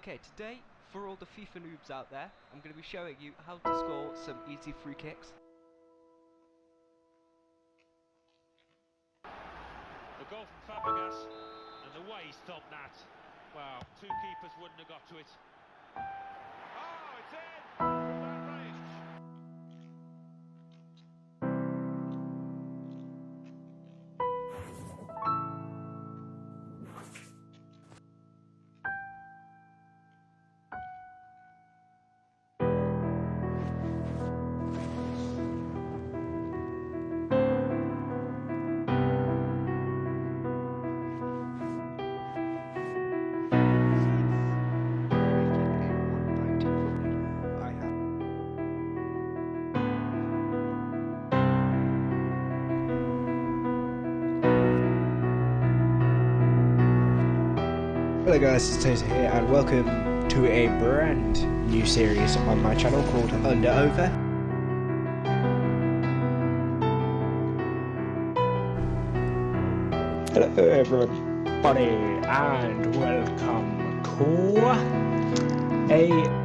Okay, today, for all the FIFA noobs out there, I'm going to be showing you how to score some easy free kicks. The goal from Fabregas, and the way he stopped that. Wow, two keepers wouldn't have got to it. Oh, it's in from that range. Hello guys, it's Tozer here and welcome to a brand new series on my channel called Under Over. Hello everybody and welcome to a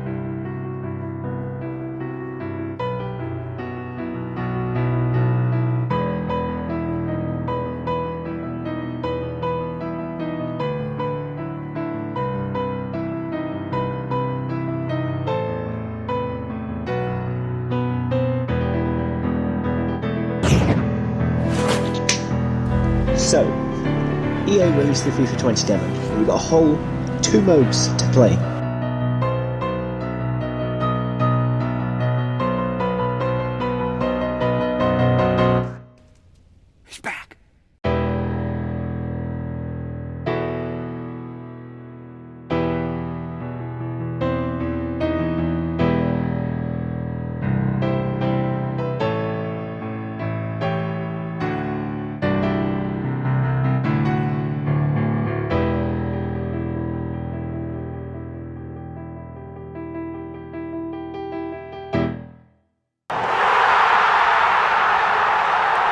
So, EA released the FIFA 20 demo. We've got a whole 2 modes to play. He's back!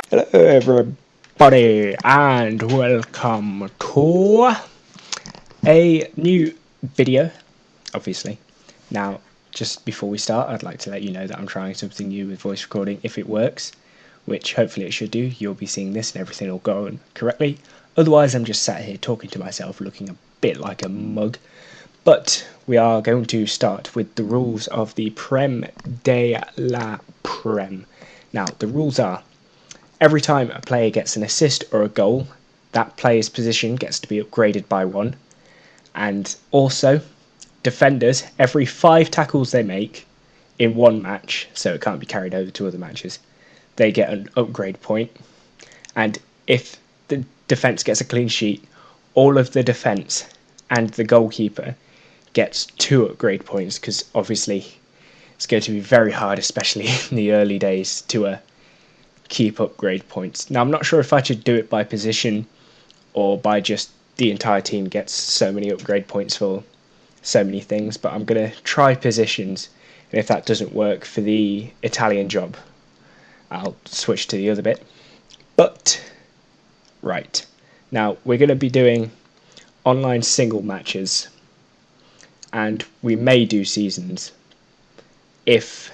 Hello everybody and welcome to a new video, obviously. Now, just before we start, I'd like to let you know that I'm trying something new with voice recording. If it works, which hopefully it should do, you'll be seeing this and everything will go on correctly. Otherwise, I'm just sat here talking to myself, looking a bit like a mug. But we are going to start with the rules of the Prem de la Prem. Now, the rules are: every time a player gets an assist or a goal, that player's position gets to be upgraded by 1. And also, defenders, every 5 tackles they make in one match, so it can't be carried over to other matches, they get an upgrade point. And if the defence gets a clean sheet, all of the defence and the goalkeeper gets 2 upgrade points, because obviously it's going to be very hard, especially in the early days, to keep upgrade points. Now, I'm not sure if I should do it by position or by just the entire team gets so many upgrade points for so many things, but I'm going to try positions, and if that doesn't work for the Italian job, I'll switch to the other bit. But, right, now we're going to be doing online single matches, and we may do seasons if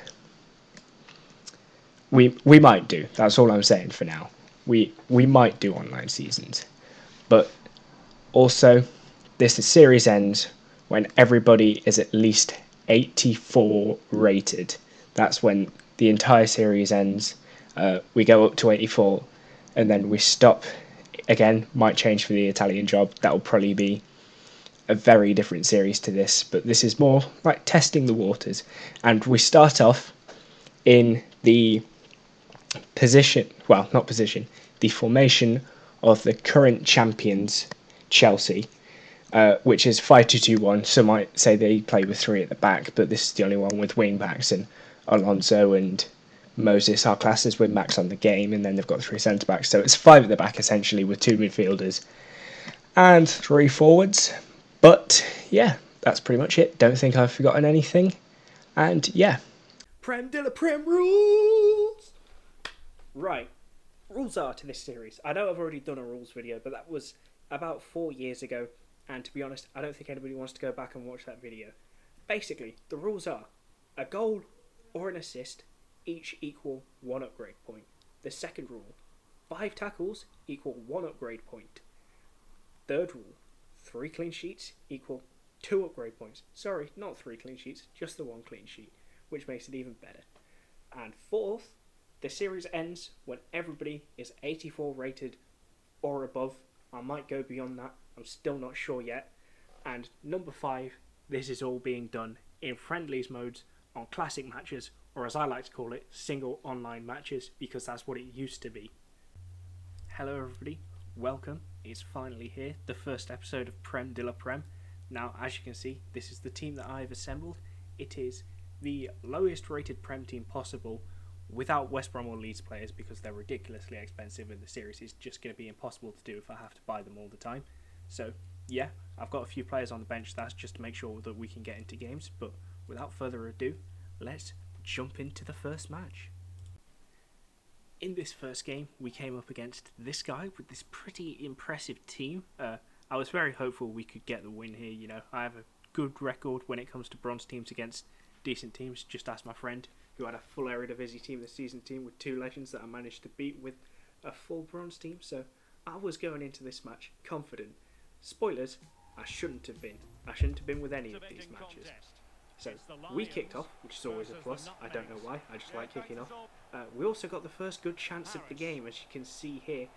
we might do. That's all I'm saying for now. We might do online seasons, but also this series ends when everybody is at least 84 rated. That's when the entire series ends. We go up to 84, and then we stop. Again, might change for the Italian job. That will probably be a very different series to this, but this is more like testing the waters. And we start off in the the formation of the current champions, Chelsea, which is 5-2-2-1. Some might say they play with 3 at the back, but this is the only one with wing backs, and Alonso and Moses are classes with Max on the game, and then they've got 3 centre backs, so it's 5 at the back essentially, with 2 midfielders and 3 forwards. But yeah, that's pretty much it. Don't think I've forgotten anything, and yeah. Prem de la Prem rules! Right, rules are to this series. I know I've already done a rules video, but that was about 4 years ago. and to be honest, I don't think anybody wants to go back and watch that video. Basically, the rules are a goal or an assist each equal 1 upgrade point. The second rule, 5 tackles equal 1 upgrade point. Third rule, 3 clean sheets equal 2 upgrade points. Sorry, not 3 clean sheets, just the 1 clean sheet, which makes it even better. And fourth, the series ends when everybody is 84 rated or above. I might go beyond that, I'm still not sure yet. And number 5, this is all being done in friendlies modes on classic matches, or as I like to call it, single online matches, because that's what it used to be. Hello everybody, welcome, it's finally here, the first episode of Prem de la Prem. Now, as you can see, this is the team that I've assembled. It is the lowest rated Prem team possible without West Brom or Leeds players, because they're ridiculously expensive and the series is just going to be impossible to do if I have to buy them all the time. So yeah, I've got a few players on the bench, that's just to make sure that we can get into games, but without further ado, let's jump into the first match. In this first game, we came up against this guy with this pretty impressive team. I was very hopeful we could get the win here, you know. I have a good record when it comes to bronze teams against decent teams. Just ask my friend who had a full Eredivisie team this season team with 2 legends that I managed to beat with a full bronze team. So I was going into this match confident. Spoilers, I shouldn't have been. I shouldn't have been with any of these matches. So we kicked off, which is always a plus. I don't know why, I just like kicking off. We also got the first good chance of the game, as you can see here.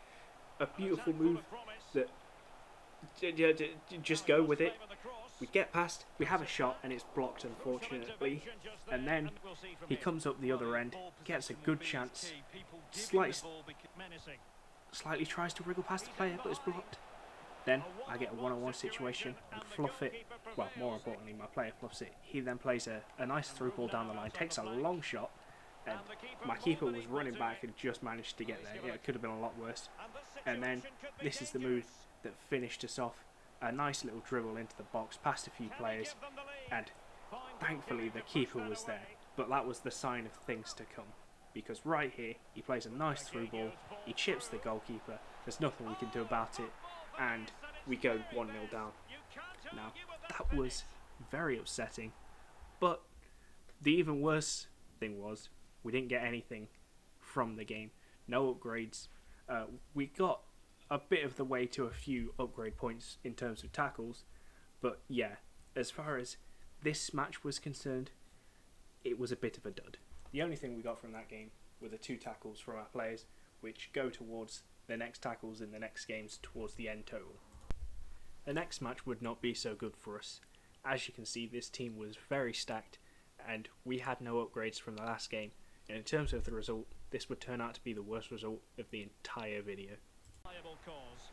A beautiful move that just go with it. We get past, we have a shot, and it's blocked unfortunately. And then he comes up the other end, gets a good chance, slightly tries to wriggle past the player, but it's blocked. Then I get a one-on-one situation and fluff it. Well, more importantly, my player fluffs it. He then plays a nice through ball down the line, takes a long shot, and my keeper was running back and just managed to get there. Yeah, it could have been a lot worse. And then this is the move that finished us off. A nice little dribble into the box, past a few players, and thankfully the keeper was there. But that was the sign of things to come, because right here he plays a nice through ball, he chips the goalkeeper, there's nothing we can do about it, and we go 1-0 down. Now, that was very upsetting, but the even worse thing was we didn't get anything from the game. No upgrades. We got a bit of the way to a few upgrade points in terms of tackles, but yeah, as far as this match was concerned, it was a bit of a dud. The only thing we got from that game were the 2 tackles from our players, which go towards the next tackles in the next games towards the end total. The next match would not be so good for us. As you can see, this team was very stacked and we had no upgrades from the last game, and in terms of the result, this would turn out to be the worst result of the entire video.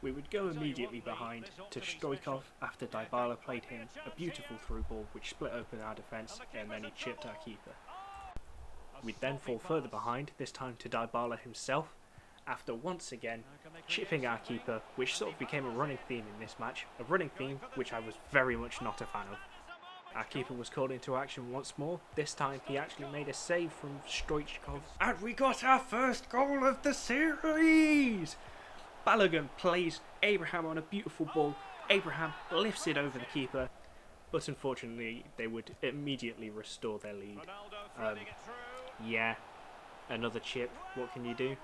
We would go immediately behind to Stoikov after Dybala played him a beautiful through ball which split open our defence, and then he chipped our keeper. We'd then fall further behind, this time to Dybala himself, after once again chipping our keeper, which sort of became a running theme in this match, a running theme which I was very much not a fan of. Our keeper was called into action once more. This time he actually made a save from Stoichkov, and we got our first goal of the series! Balogun plays Abraham on a beautiful ball. Abraham lifts it over the keeper, but unfortunately they would immediately restore their lead. Yeah, another chip, what can you do?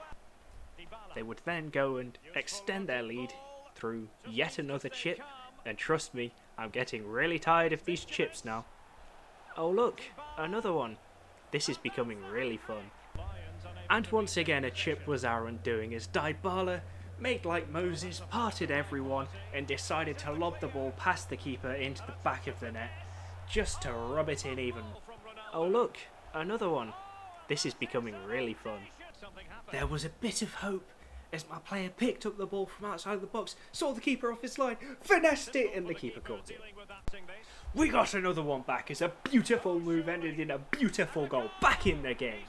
They would then go and extend their lead through yet another chip, and trust me, I'm getting really tired of these chips now. Oh look, another one. This is becoming really fun. And once again a chip was our undoing as Dybala made like Moses, parted everyone, and decided to lob the ball past the keeper into the back of the net, just to rub it in even. Oh look, another one. This is becoming really fun. There was a bit of hope as my player picked up the ball from outside the box, saw the keeper off his line, finessed it, and the keeper caught it. We got another one back as a beautiful move ended in a beautiful goal back in the game.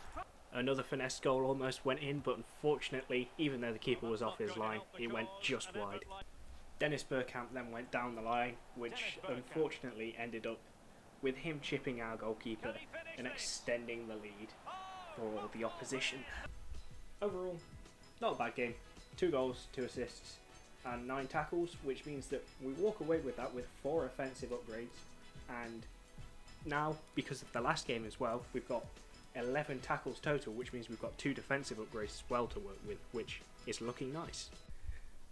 Another finesse goal almost went in, but unfortunately, even though the keeper was off his line, it went just wide. Dennis Bergkamp then went down the line, which unfortunately ended up with him chipping our goalkeeper and extending the lead for the opposition. Overall, not a bad game. 2 goals, 2 assists. and 9 tackles, which means that we walk away with that with 4 offensive upgrades. And now, because of the last game as well, we've got 11 tackles total, which means we've got 2 defensive upgrades as well to work with, which is looking nice.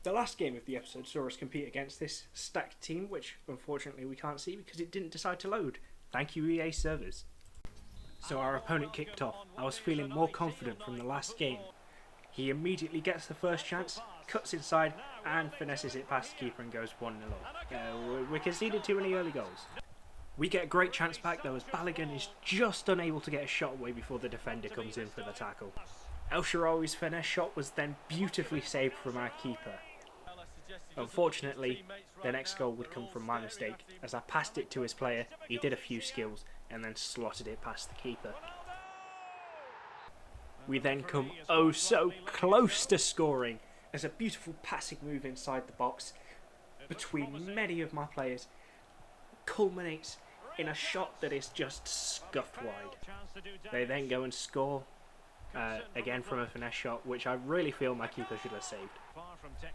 The last game of the episode saw us compete against this stacked team, which unfortunately we can't see because it didn't decide to load. Thank you, EA servers. So our opponent kicked off. I was feeling more confident from the last game. He immediately gets the first chance, cuts inside and finesses it past the keeper and goes 1-0 up. We conceded too many early goals. We get a great chance back though, as Balogun is just unable to get a shot away before the defender comes in for the tackle. El Shaarawy's finesse shot was then beautifully saved from our keeper. Unfortunately, the next goal would come from my mistake. As I passed it to his player, he did a few skills and then slotted it past the keeper. We then come oh so close to scoring, as a beautiful passing move inside the box between many of my players culminates in a shot that is just scuffed wide. They then go and score again from a finesse shot, which I really feel my keeper should have saved.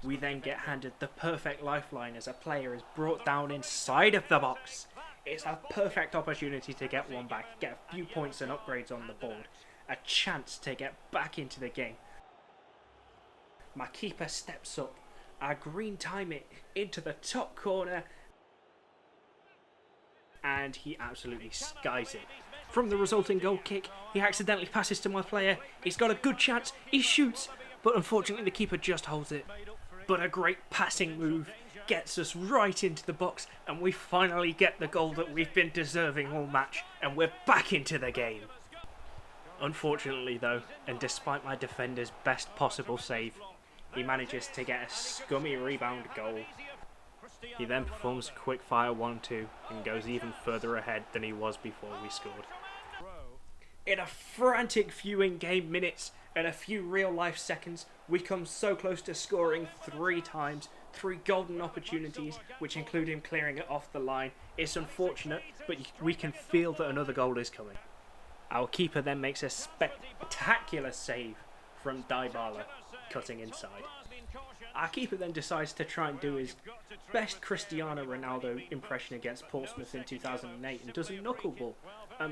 We then get handed the perfect lifeline as a player is brought down inside of the box. It's a perfect opportunity to get one back, get a few points and upgrades on the board, a chance to get back into the game. My keeper steps up, I green time it into the top corner, and he absolutely skies it. From the resulting goal kick, he accidentally passes to my player. He's got a good chance, he shoots, but unfortunately the keeper just holds it. But a great passing move gets us right into the box, and we finally get the goal that we've been deserving all match, and we're back into the game. Unfortunately though, and despite my defender's best possible save, he manages to get a scummy rebound goal. He then performs a quick fire 1-2 and goes even further ahead than he was before we scored. In a frantic few in-game minutes and a few real-life seconds, we come so close to scoring 3 times, 3 golden opportunities, which include him clearing it off the line. It's unfortunate, but we can feel that another goal is coming. Our keeper then makes a spectacular save from Dybala, cutting inside. Our keeper then decides to try and do his best Cristiano Ronaldo impression against Portsmouth in 2008 and does a knuckleball.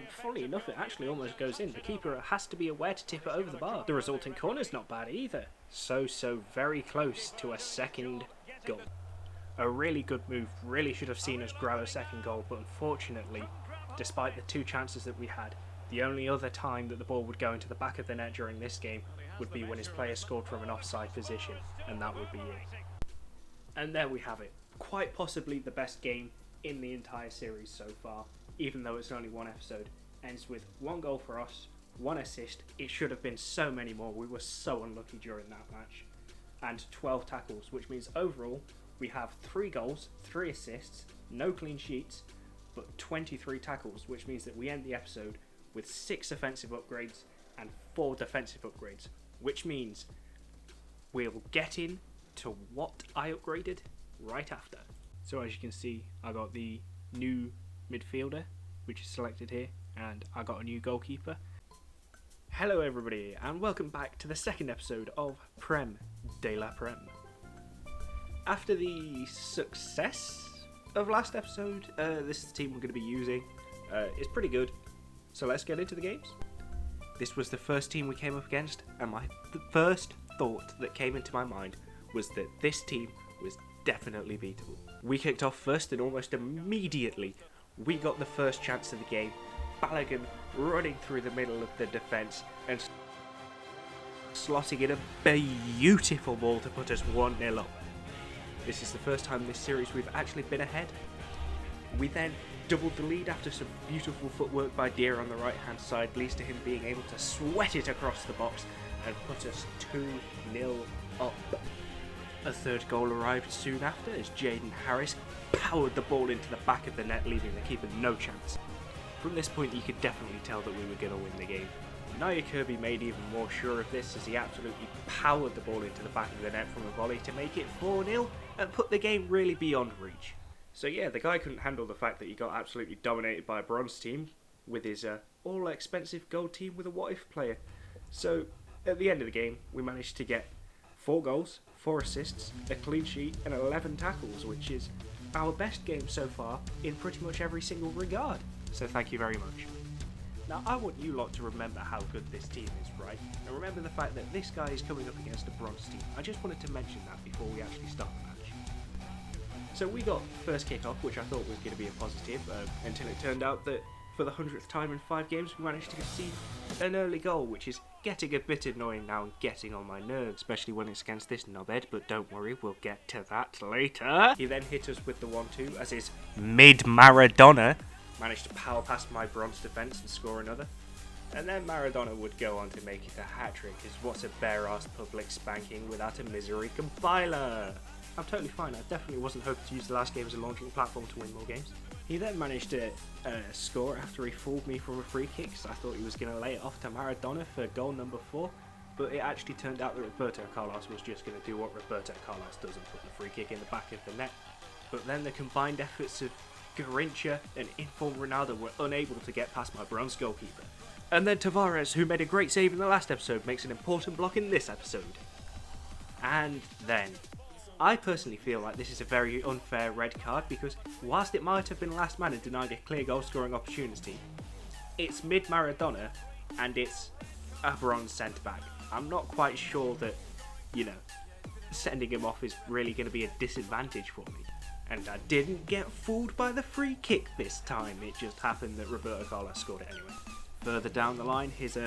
Funnily enough, it actually almost goes in. The keeper has to be aware to tip it over the bar. The resulting corner's not bad either. So very close to a second goal. A really good move, really should have seen us grab a second goal, but unfortunately, despite the 2 chances that we had, the only other time that the ball would go into the back of the net during this game would be when his player scored from an offside position, and that would be it. And there we have it. Quite possibly the best game in the entire series so far, even though it's only 1 episode. Ends with 1 goal for us, 1 assist. It should have been so many more. We were so unlucky during that match. And 12 tackles, which means overall we have 3 goals, 3 assists, no clean sheets, but 23 tackles, which means that we end the episode with 6 offensive upgrades and 4 defensive upgrades, which means we'll get in to what I upgraded right after. So as you can see, I got the new midfielder, which is selected here, and I got a new goalkeeper. Hello everybody, and welcome back to the second episode of Prem de la Prem. After the success of last episode, this is the team we're going to be using. It's pretty good, so let's get into the games. This was the first team we came up against, and the first thought that came into my mind was that this team was definitely beatable. We kicked off first, and almost immediately we got the first chance of the game. Balogun running through the middle of the defence and slotting in a beautiful ball to put us 1-0 up. This is the first time this series we've actually been ahead. We then doubled the lead after some beautiful footwork by Deer on the right hand side leads to him being able to sweat it across the box and put us 2-0 up. A third goal arrived soon after as Jaden Harris powered the ball into the back of the net, leaving the keeper no chance. From this point you could definitely tell that we were going to win the game. Naya Kirby made even more sure of this as he absolutely powered the ball into the back of the net from a volley to make it 4-0 and put the game really beyond reach. So yeah, the guy couldn't handle the fact that he got absolutely dominated by a bronze team with his all-expensive gold team with a what-if player. So at the end of the game, we managed to get 4 goals, 4 assists, a clean sheet and 11 tackles, which is our best game so far in pretty much every single regard. So thank you very much. Now I want you lot to remember how good this team is, right? And remember the fact that this guy is coming up against a bronze team. I just wanted to mention that before we actually start the match. So we got first kick-off, which I thought was going to be a positive, until it turned out that for the 100th time in 5 games we managed to concede an early goal, which is getting a bit annoying now and getting on my nerves, especially when it's against this knobhead, but don't worry, we'll get to that later. He then hit us with the 1-2 as his mid-Maradona managed to power past my bronze defence and score another. And then Maradona would go on to make it a hat-trick, as what's a bare-ass public spanking without a misery compiler? I'm totally fine, I definitely wasn't hoping to use the last game as a launching platform to win more games. He then managed to score after he fooled me from a free kick, so I thought he was going to lay it off to Maradona for goal number 4, but it actually turned out that Roberto Carlos was just going to do what Roberto Carlos does and put the free kick in the back of the net. But then the combined efforts of Garrincha and informed Ronaldo were unable to get past my bronze goalkeeper. And then Tavares, who made a great save in the last episode, makes an important block in this episode. And then I personally feel like this is a very unfair red card because whilst it might have been last man and denied a clear goal scoring opportunity, it's mid-Maradona and it's a bronze centre-back. I'm not quite sure that, sending him off is really going to be a disadvantage for me. And I didn't get fooled by the free kick this time, it just happened that Roberto Carlos scored it anyway. Further down the line, his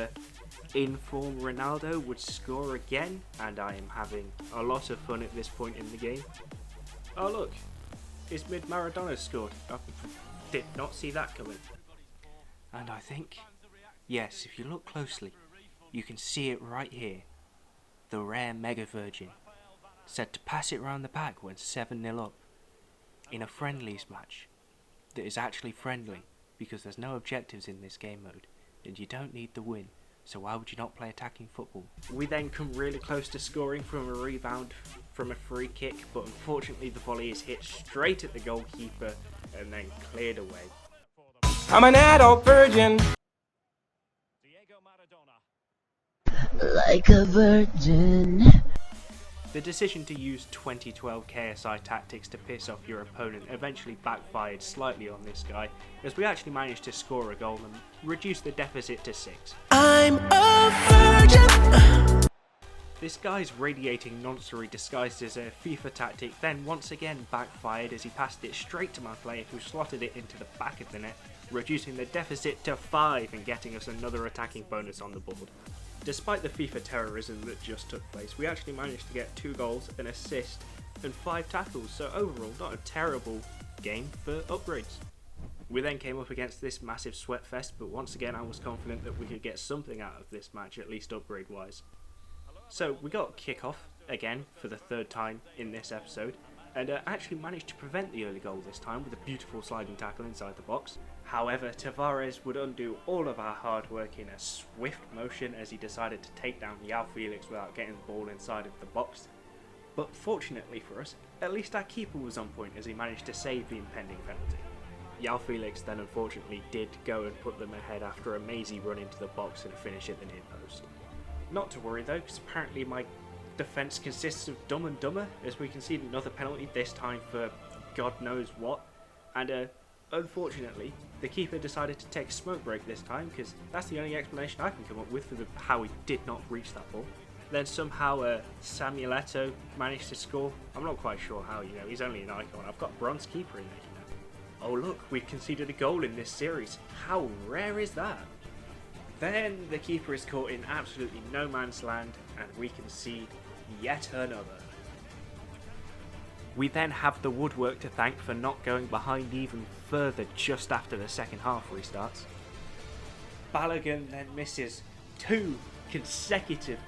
in-form Ronaldo would score again, and I am having a lot of fun at this point in the game. Oh look, his mid-Maradona scored. I did not see that coming. And I think, yes, if you look closely, you can see it right here. The rare Mega Virgin, said to pass it round the back when 7-0 up, in a friendlies match, that is actually friendly, because there's no objectives in this game mode, and you don't need the win. So why would you not play attacking football? We then come really close to scoring from a rebound from a free kick, but unfortunately the volley is hit straight at the goalkeeper and then cleared away. I'm an adult virgin. Like a virgin. The decision to use 2012 KSI tactics to piss off your opponent eventually backfired slightly on this guy, as we actually managed to score a goal and reduce the deficit to 6. I'm a virgin. This guy's radiating noncery disguised as a FIFA tactic then once again backfired as he passed it straight to my player who slotted it into the back of the net, reducing the deficit to 5 and getting us another attacking bonus on the board. Despite the FIFA terrorism that just took place, we actually managed to get 2 goals, an assist and 5 tackles, so overall not a terrible game for upgrades. We then came up against this massive sweat fest, but once again I was confident that we could get something out of this match, at least upgrade wise. So we got kickoff again for the 3rd time in this episode, and actually managed to prevent the early goal this time with a beautiful sliding tackle inside the box. However, Tavares would undo all of our hard work in a swift motion as he decided to take down João Felix without getting the ball inside of the box. But fortunately for us, at least our keeper was on point as he managed to save the impending penalty. João Felix then unfortunately did go and put them ahead after a mazy run into the box and a finish at the near post. Not to worry though, because apparently my defence consists of dumb and dumber, as we conceded another penalty, this time for God knows what, and unfortunately the keeper decided to take a smoke break this time, because that's the only explanation I can come up with for how he did not reach that ball. Then somehow Samuel Eto'o managed to score. I'm not quite sure how, he's only an icon. I've got bronze keeper in there, Oh look, we've conceded a goal in this series. How rare is that? Then the keeper is caught in absolutely no man's land and we concede yet another. We then have the woodwork to thank for not going behind even further just after the second half restarts. Balogun then misses 2 consecutive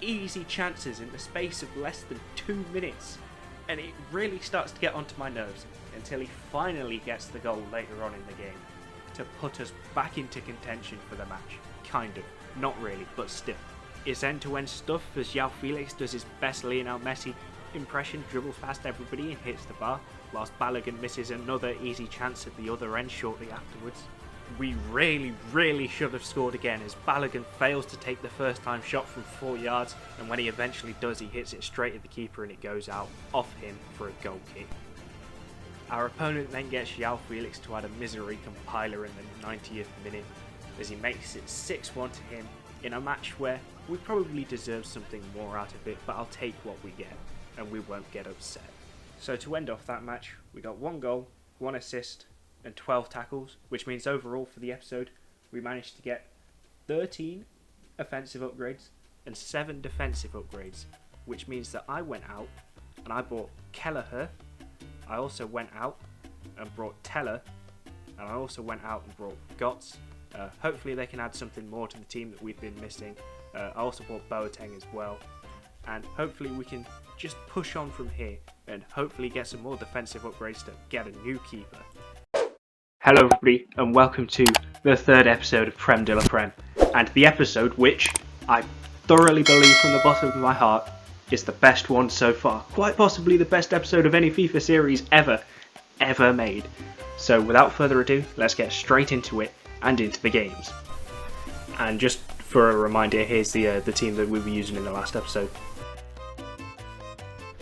easy chances in the space of less than 2 minutes, and it really starts to get onto my nerves until he finally gets the goal later on in the game to put us back into contention for the match. Kind of, not really, but still. It's end-to-end stuff as João Felix does his best Lionel Messi impression, dribbles past everybody and hits the bar, whilst Balogun misses another easy chance at the other end shortly afterwards. we really should have scored again, as Balogun fails to take the first time shot from 4 yards, and when he eventually does, he hits it straight at the keeper and it goes out off him for a goal kick. Our opponent then gets João Felix to add a misery compiler in the 90th minute, as he makes it 6-1 to him in a match where we probably deserve something more out of it, but I'll take what we get and we won't get upset. So to end off that match, we got 1 goal, 1 assist and 12 tackles, which means overall for the episode we managed to get 13 offensive upgrades and 7 defensive upgrades, which means that I went out and I bought Kelleher, I also went out and brought Teller, and I also went out and brought Gotts. Hopefully they can add something more to the team that we've been missing. I also bought Boateng as well, and hopefully we can just push on from here and hopefully get some more defensive upgrades to get a new keeper. Hello everybody and welcome to the 3rd episode of Prem de la Prem, and the episode which I thoroughly believe from the bottom of my heart is the best one so far, quite possibly the best episode of any FIFA series ever made. So without further ado, let's get straight into it and into the games. And just for a reminder, here's the team that we were using in the last episode.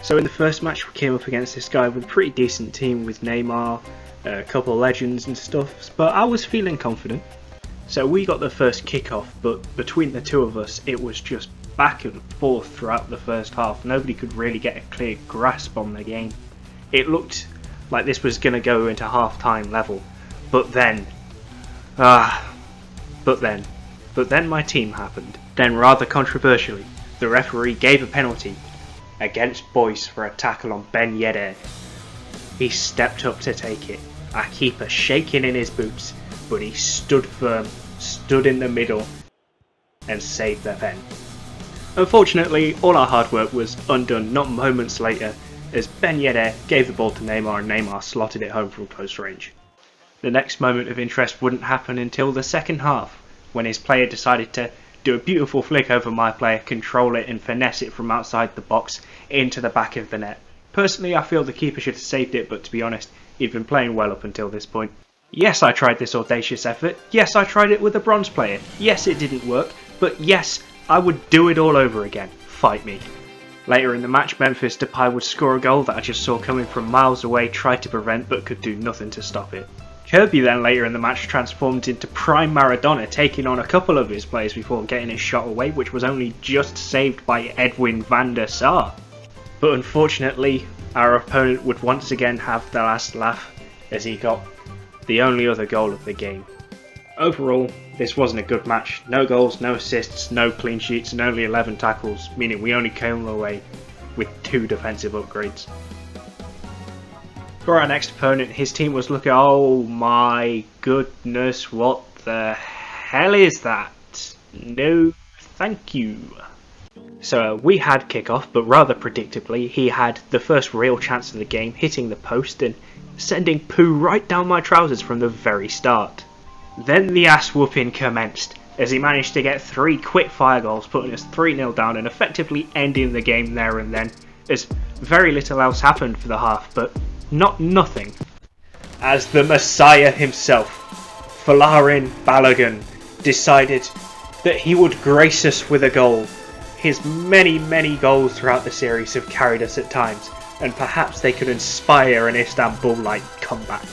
So in the first match we came up against this guy with a pretty decent team with Neymar, a couple of legends and stuff, but I was feeling confident. So we got the first kickoff, but between the two of us it was just back and forth throughout the first half. Nobody could really get a clear grasp on the game. It looked like this was going to go into half-time level, but then my team happened. Then rather controversially, the referee gave a penalty against Boyce for a tackle on Ben Yedder. He stepped up to take it, our keeper shaking in his boots, but he stood firm, stood in the middle and saved the pen. Unfortunately, all our hard work was undone not moments later, as Ben Yedder gave the ball to Neymar and Neymar slotted it home from close range. The next moment of interest wouldn't happen until the second half, when his player decided to do a beautiful flick over my player, control it and finesse it from outside the box into the back of the net. Personally, I feel the keeper should have saved it, but to be honest, he'd been playing well up until this point. Yes, I tried this audacious effort. Yes, I tried it with a bronze player. Yes, it didn't work, but yes, I would do it all over again. Fight me. Later in the match, Memphis Depay would score a goal that I just saw coming from miles away, tried to prevent but could do nothing to stop it. Kirby then later in the match transformed into prime Maradona, taking on a couple of his players before getting his shot away, which was only just saved by Edwin van der Sar. But unfortunately, our opponent would once again have the last laugh as he got the only other goal of the game. Overall, this wasn't a good match. No goals, no assists, no clean sheets and only 11 tackles, meaning we only came away with 2 defensive upgrades. For our next opponent, his team was looking, oh my goodness, what the hell is that? No, thank you. So we had kickoff, but rather predictably, he had the first real chance of the game, hitting the post and sending poo right down my trousers from the very start. Then the ass whooping commenced, as he managed to get 3 quick fire goals, putting us 3-0 down and effectively ending the game there and then, as very little else happened for the half, but not nothing. As the Messiah himself, Folarin Balogun, decided that he would grace us with a goal. His many goals throughout the series have carried us at times, and perhaps they could inspire an Istanbul-like comeback.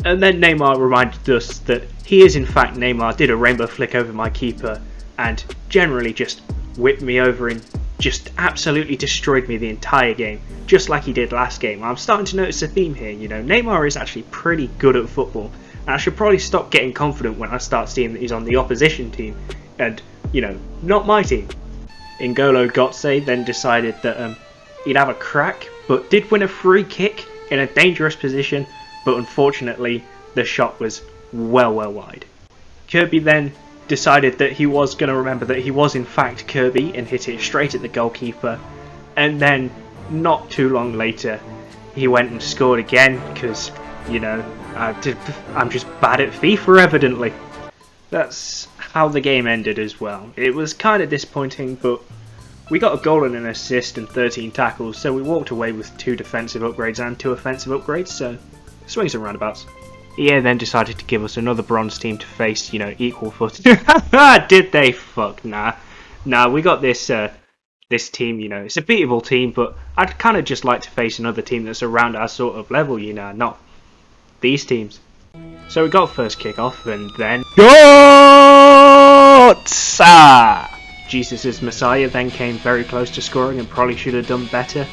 And then Neymar reminded us that he is in fact Neymar, did a rainbow flick over my keeper, and generally just whipped me over and just absolutely destroyed me the entire game, just like he did last game. I'm starting to notice a theme here, you know, Neymar is actually pretty good at football, and I should probably stop getting confident when I start seeing that he's on the opposition team, and, you know, not my team. N'Golo Gotze then decided that he'd have a crack, but did win a free kick in a dangerous position, but unfortunately the shot was well wide. Kirby then decided that he was going to remember that he was in fact Kirby and hit it straight at the goalkeeper, and then not too long later he went and scored again because, you know, I'm just bad at FIFA evidently. That's how the game ended as well. It was kind of disappointing, but we got a goal and an assist and 13 tackles, so we walked away with 2 defensive upgrades and 2 offensive upgrades, so swings and roundabouts. EA then decided to give us another bronze team to face, you know, equal footing. Did they? Fuck, nah. Nah, we got this this team, you know, it's a beatable team, but I'd kind of just like to face another team that's around our sort of level, you know, not these teams. So we got first kick-off, and then... Jesus' Messiah then came very close to scoring and probably should have done better,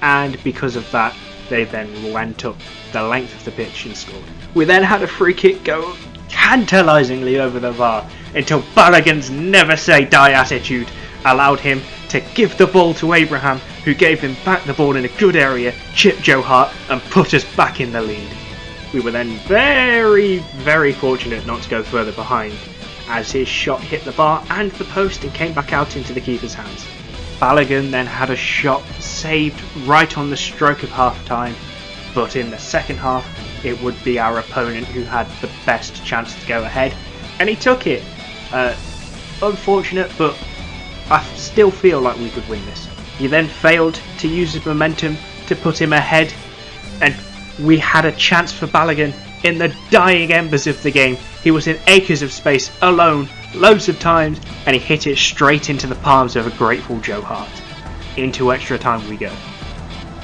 and because of that, they then went up the length of the pitch and scored. We then had a free kick go tantalisingly over the bar until Balogun's never-say-die attitude allowed him to give the ball to Abraham, who gave him back the ball in a good area, chipped Joe Hart and put us back in the lead. We were then very, very fortunate not to go further behind, as his shot hit the bar and the post and came back out into the keeper's hands. Balogun then had a shot saved right on the stroke of half time, but in the second half it would be our opponent who had the best chance to go ahead, and he took it. Unfortunate, but I still feel like we could win this. He then failed to use his momentum to put him ahead, and we had a chance for Balogun in the dying embers of the game. He was in acres of space, alone, loads of times, and he hit it straight into the palms of a grateful Joe Hart. Into extra time we go.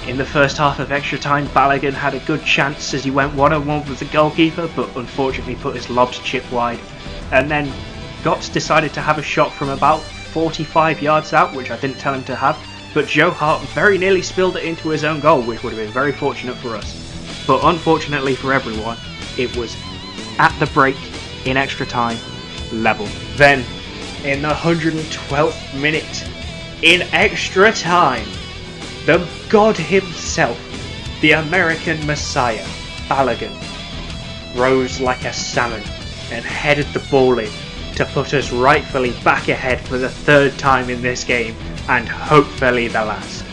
In the first half of extra time, Balogun had a good chance as he went one-on-one with the goalkeeper, but unfortunately put his lob to chip wide. And then Gotts decided to have a shot from about 45 yards out, which I didn't tell him to have, but Joe Hart very nearly spilled it into his own goal, which would have been very fortunate for us. But unfortunately for everyone, it was at the break, in extra time, level. Then, in the 112th minute, in extra time, the God himself, the American Messiah, Balogun, rose like a salmon and headed the ball in to put us rightfully back ahead for the third time in this game, and hopefully the last.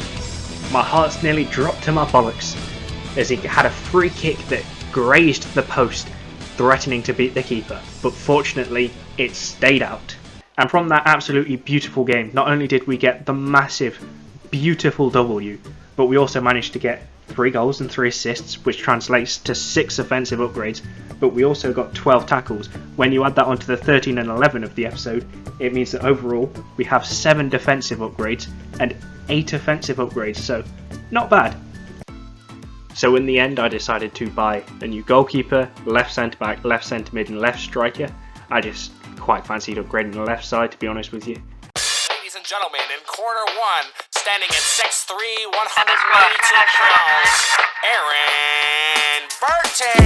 My heart's nearly dropped to my bollocks as he had a free kick that grazed the post, threatening to beat the keeper, but fortunately it stayed out. And from that absolutely beautiful game, not only did we get the massive, beautiful W, but we also managed to get 3 goals and 3 assists, which translates to 6 offensive upgrades, but we also got 12 tackles. When you add that onto the 13 and 11 of the episode, it means that overall we have 7 defensive upgrades and 8 offensive upgrades, so not bad. So in the end I decided to buy a new goalkeeper, left centre back, left centre mid and left striker. I just quite fancied upgrading the left side, to be honest with you. Ladies and gentlemen, in quarter 1, standing at 6'3", 192 pounds, Aaron Burton.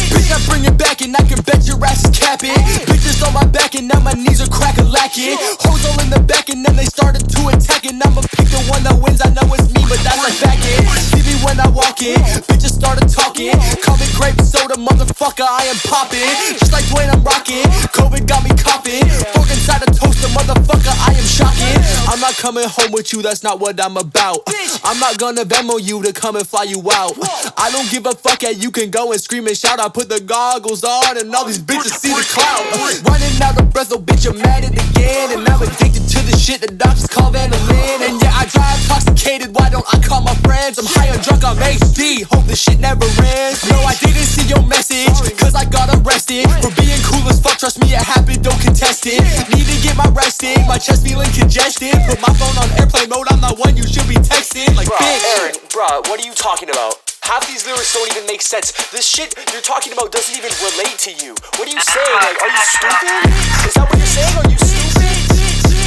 Bitch, I bring it back and I can bet your ass is capping. Bitches on my back and now my knees are crack-a-lacking. Hoes all in the back and then they started to attack it. I'ma pick the one that wins, I know it's me, but that's like back in. See me when I walk in, bitches started talking. Call me grape soda, motherfucker, I am popping. Just like Dwayne, I'm rocking. COVID got me coughing. Fork inside a toaster, motherfucker, I am shocking. I'm not coming home with you, that's not what I'm about. I'm not gonna Venmo you to come and fly you out. I don't give a fuck, yeah, you can go and scream and shout. I put the goggles on and all these bitches see the clout. Running out of breath, oh bitch, I'm at it again. And I'm addicted to the shit the doctors call Vandalin. And yeah, I drive intoxicated, why don't I call my friends? I'm high on drunk, I'm HD, hope this shit never ends. No, I didn't see your message, cause I got arrested for being cool as fuck, trust me it happened, don't contest it. Need to get my rest in, my chest feeling congested. Put my phone on airplane mode, I'm not one you should be texting. Like, Bruh, bitch. Aaron, bruh, what are you talking about? Half these lyrics don't even make sense. This shit you're talking about doesn't even relate to you. What are you saying? Like, are you stupid? Is that what you're saying? Are you stupid?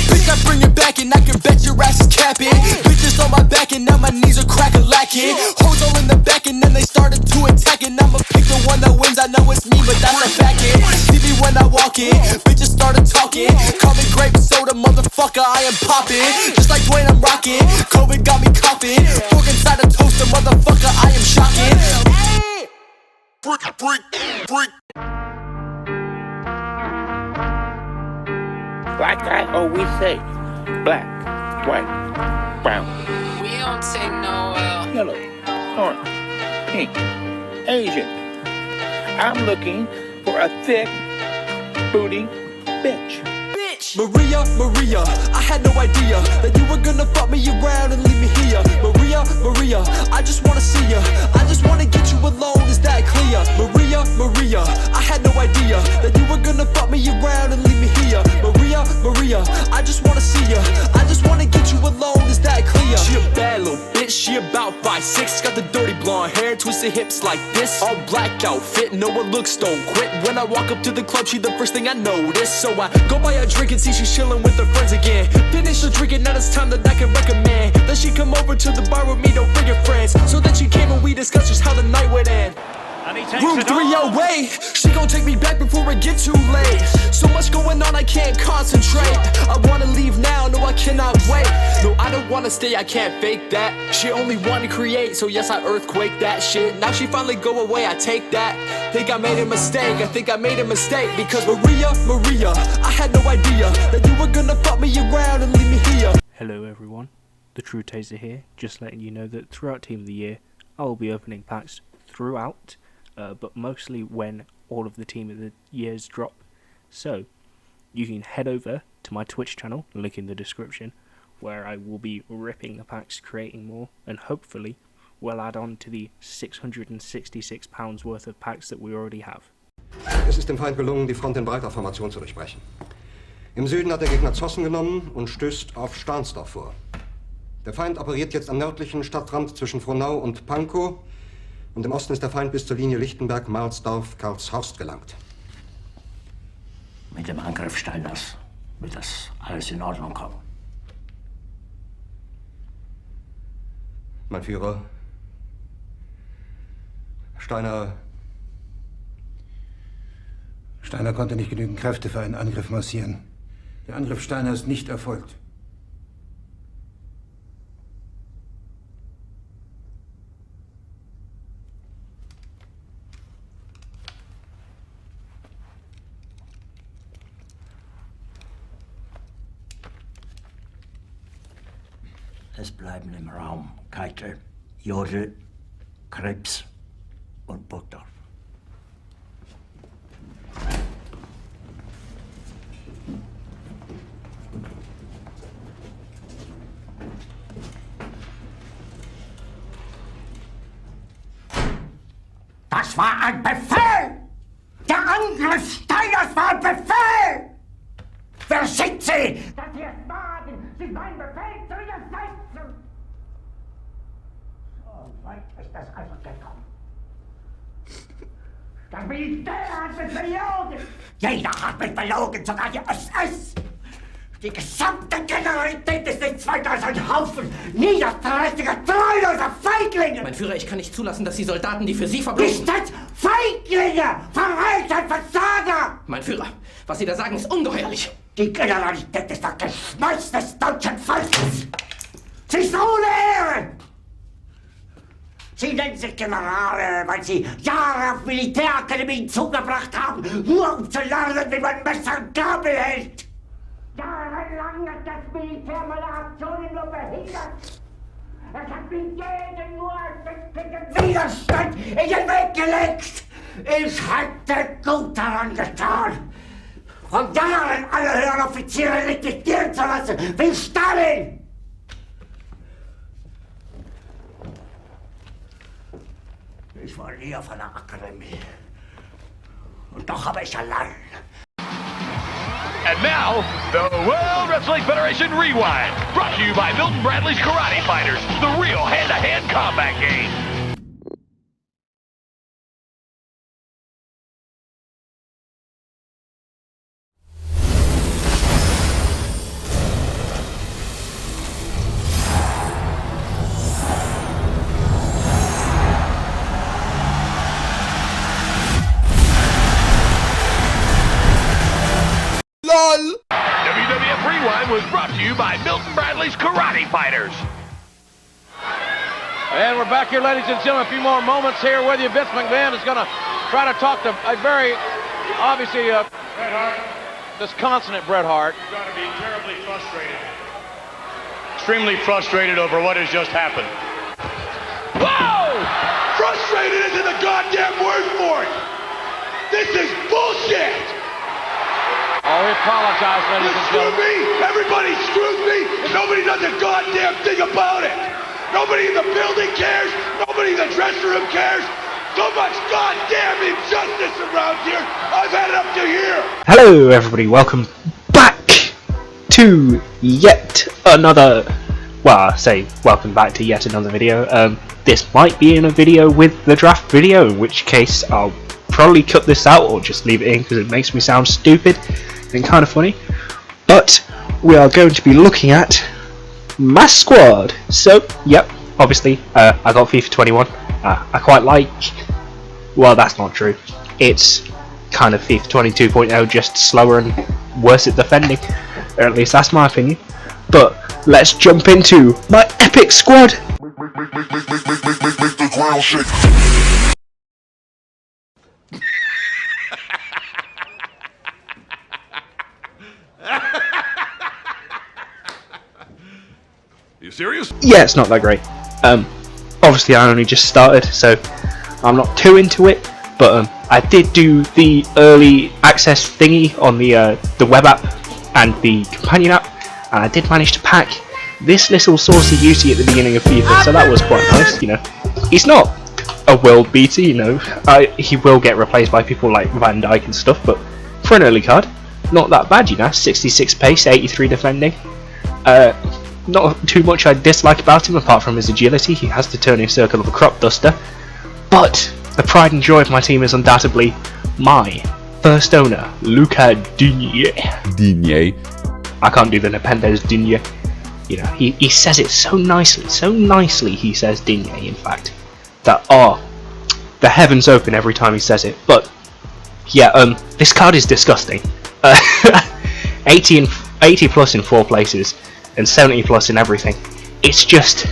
Bitch, I bring it back and I can bet your ass is capping. Bitches on my back and now my knees are crack-a-lacking. Hoes all in the back and then they started to attack it. I'ma pick the one that wins, I know it's me, but that's a fact. See me when I walk in, bitches started talking. Call me grape soda, motherfucker, I am popping. Just like Dwayne, I'm rocking. COVID got me coughing. Fork inside a toaster, motherfucker, I am shocking. Break. Black guy, oh we say black, white, brown, We don't take no yellow, orange, pink, Asian. I'm looking for a thick booty bitch. Maria, I had no idea that you were gonna fuck me around and leave me here. Maria, I just wanna see ya. I just wanna get you alone. my hair, twisted hips like this. All black outfit, no one looks, don't quit. When I walk up to the club, she the first thing I notice. So I go buy a drink and see she's chilling with her friends again. Finish the drinking, now it's time that I can recommend. Then she come over to the bar with me, don't bring your friends. So then she came and we discussed just how the night would end. And he takes Room it 308, she gon' take me back before it get too late. So much going on, I can't concentrate. I wanna leave now, no I cannot wait. No, I don't wanna stay, I can't fake that. She only wanna create, so yes I earthquake that shit. Now she finally go away, I take that. Think I made a mistake, I think I made a mistake. Because Maria, I had no idea that you were gonna fuck me around and leave me here. Hello everyone, the True Taser here, just letting you know that throughout Team of the Year, I will be opening packs throughout, but mostly when all of the Team of the Years drop. So, you can head over to my Twitch channel, link in the description, where I will be ripping the packs, creating more, and hopefully we'll add on to the £666 worth of packs that we already have. Es ist dem Feind gelungen, die Front in breiter Formation zu durchbrechen. Im Süden hat der Gegner Zossen genommen und stößt auf Stahnsdorf vor. Der Feind operiert jetzt am nördlichen Stadtrand zwischen Frohnau und Pankow und im Osten ist der Feind bis zur Linie Lichtenberg-Marsdorf-Karlshorst gelangt. Mit dem Angriff Steiners wird das alles in Ordnung kommen. Mein Führer, Steiner konnte nicht genügend Kräfte für einen Angriff massieren. Der Angriff Steiner ist nicht erfolgt. Es bleiben im Raum Keitel, Jodl, Krebs und Burgdorf. Das war ein Befehl! Der Angriff Steiners war ein Befehl! Wer schickt Sie? Dass Sie es wagen, sich meinen Befehl zu widersetzen! So weit ist das also gekommen. Das Militär hat mich belogen! Jeder hat mich belogen, sogar die SS! Die gesamte Generalität ist nichts weiter als ein Haufen niederträchtiger, treuloser Feiglinge! Mein Führer, ich kann nicht zulassen, dass die Soldaten, die für Sie verblogen... Nicht als Feiglinge! Verreiter, Versager! Mein Führer, was Sie da sagen, ist ungeheuerlich! Die Generalität ist das Geschmeiß des deutschen Volkes! Sie ist ohne Ehre! Sie nennen sich Generale, weil Sie Jahre auf Militärakademien zugebracht haben, nur um zu lernen, wie man Messer und Gabel hält! Jahrelang hat das Militär meine Aktionen nur behindert! Es hat mir jeden nur ersichtlichen Widerstand in den Weg gelegt! Ich hätte gut daran getan, von Jahren alle höheren Offiziere liquidieren zu lassen, wie Stalin! Ich war nie auf einer Akademie. Und doch habe ich allein. And now, the World Wrestling Federation Rewind, brought to you by Milton Bradley's Karate Fighters, the real hand-to-hand combat game. WWF Rewind was brought to you by Milton Bradley's Karate Fighters. And we're back here, ladies and gentlemen. A few more moments here with you. Vince McMahon is going to try to talk to a very, obviously, disconsolate Bret Hart. You've got to be terribly frustrated. Extremely frustrated over what has just happened. Whoa! Frustrated isn't the goddamn word for it. This is bullshit. Oh, we apologize, ladies and gentlemen. Me, everybody screws me, and nobody does a goddamn thing about it. Nobody in the building cares. Nobody in the dressing room cares. So much goddamn injustice around here. I've had it up to here. Hello everybody, welcome back to yet another well, I say welcome back to yet another video. This might be in a video with the draft video, in which case I'll probably cut this out or just leave it in because it makes me sound stupid and kind of funny. But we are going to be looking at my squad. So, yep, obviously I got FIFA 21. I quite like, well, that's not true. It's kind of FIFA 22.0, just slower and worse at defending, or at least that's my opinion. But let's jump into my epic squad. Make the ground shake. You serious? Yeah, it's not that great. Obviously I only just started, so I'm not too into it, but I did do the early access thingy on the web app and the companion app, and I did manage to pack this little saucy beauty at the beginning of FIFA, so that was quite nice. You know, he's not a world beater, you know, he will get replaced by people like Van Dijk and stuff, but for an early card, not that bad, you know. 66 pace, 83 defending. Not too much I dislike about him apart from his agility. He has the turning circle of a crop duster. But the pride and joy of my team is undoubtedly my first owner, Luca Digne. I can't do the Nepenthes Digne. You know, he says it so nicely he says Digne, in fact. That, the heavens open every time he says it. But, yeah, this card is disgusting. 80 plus in 4 places. And 70 plus in everything. It's just,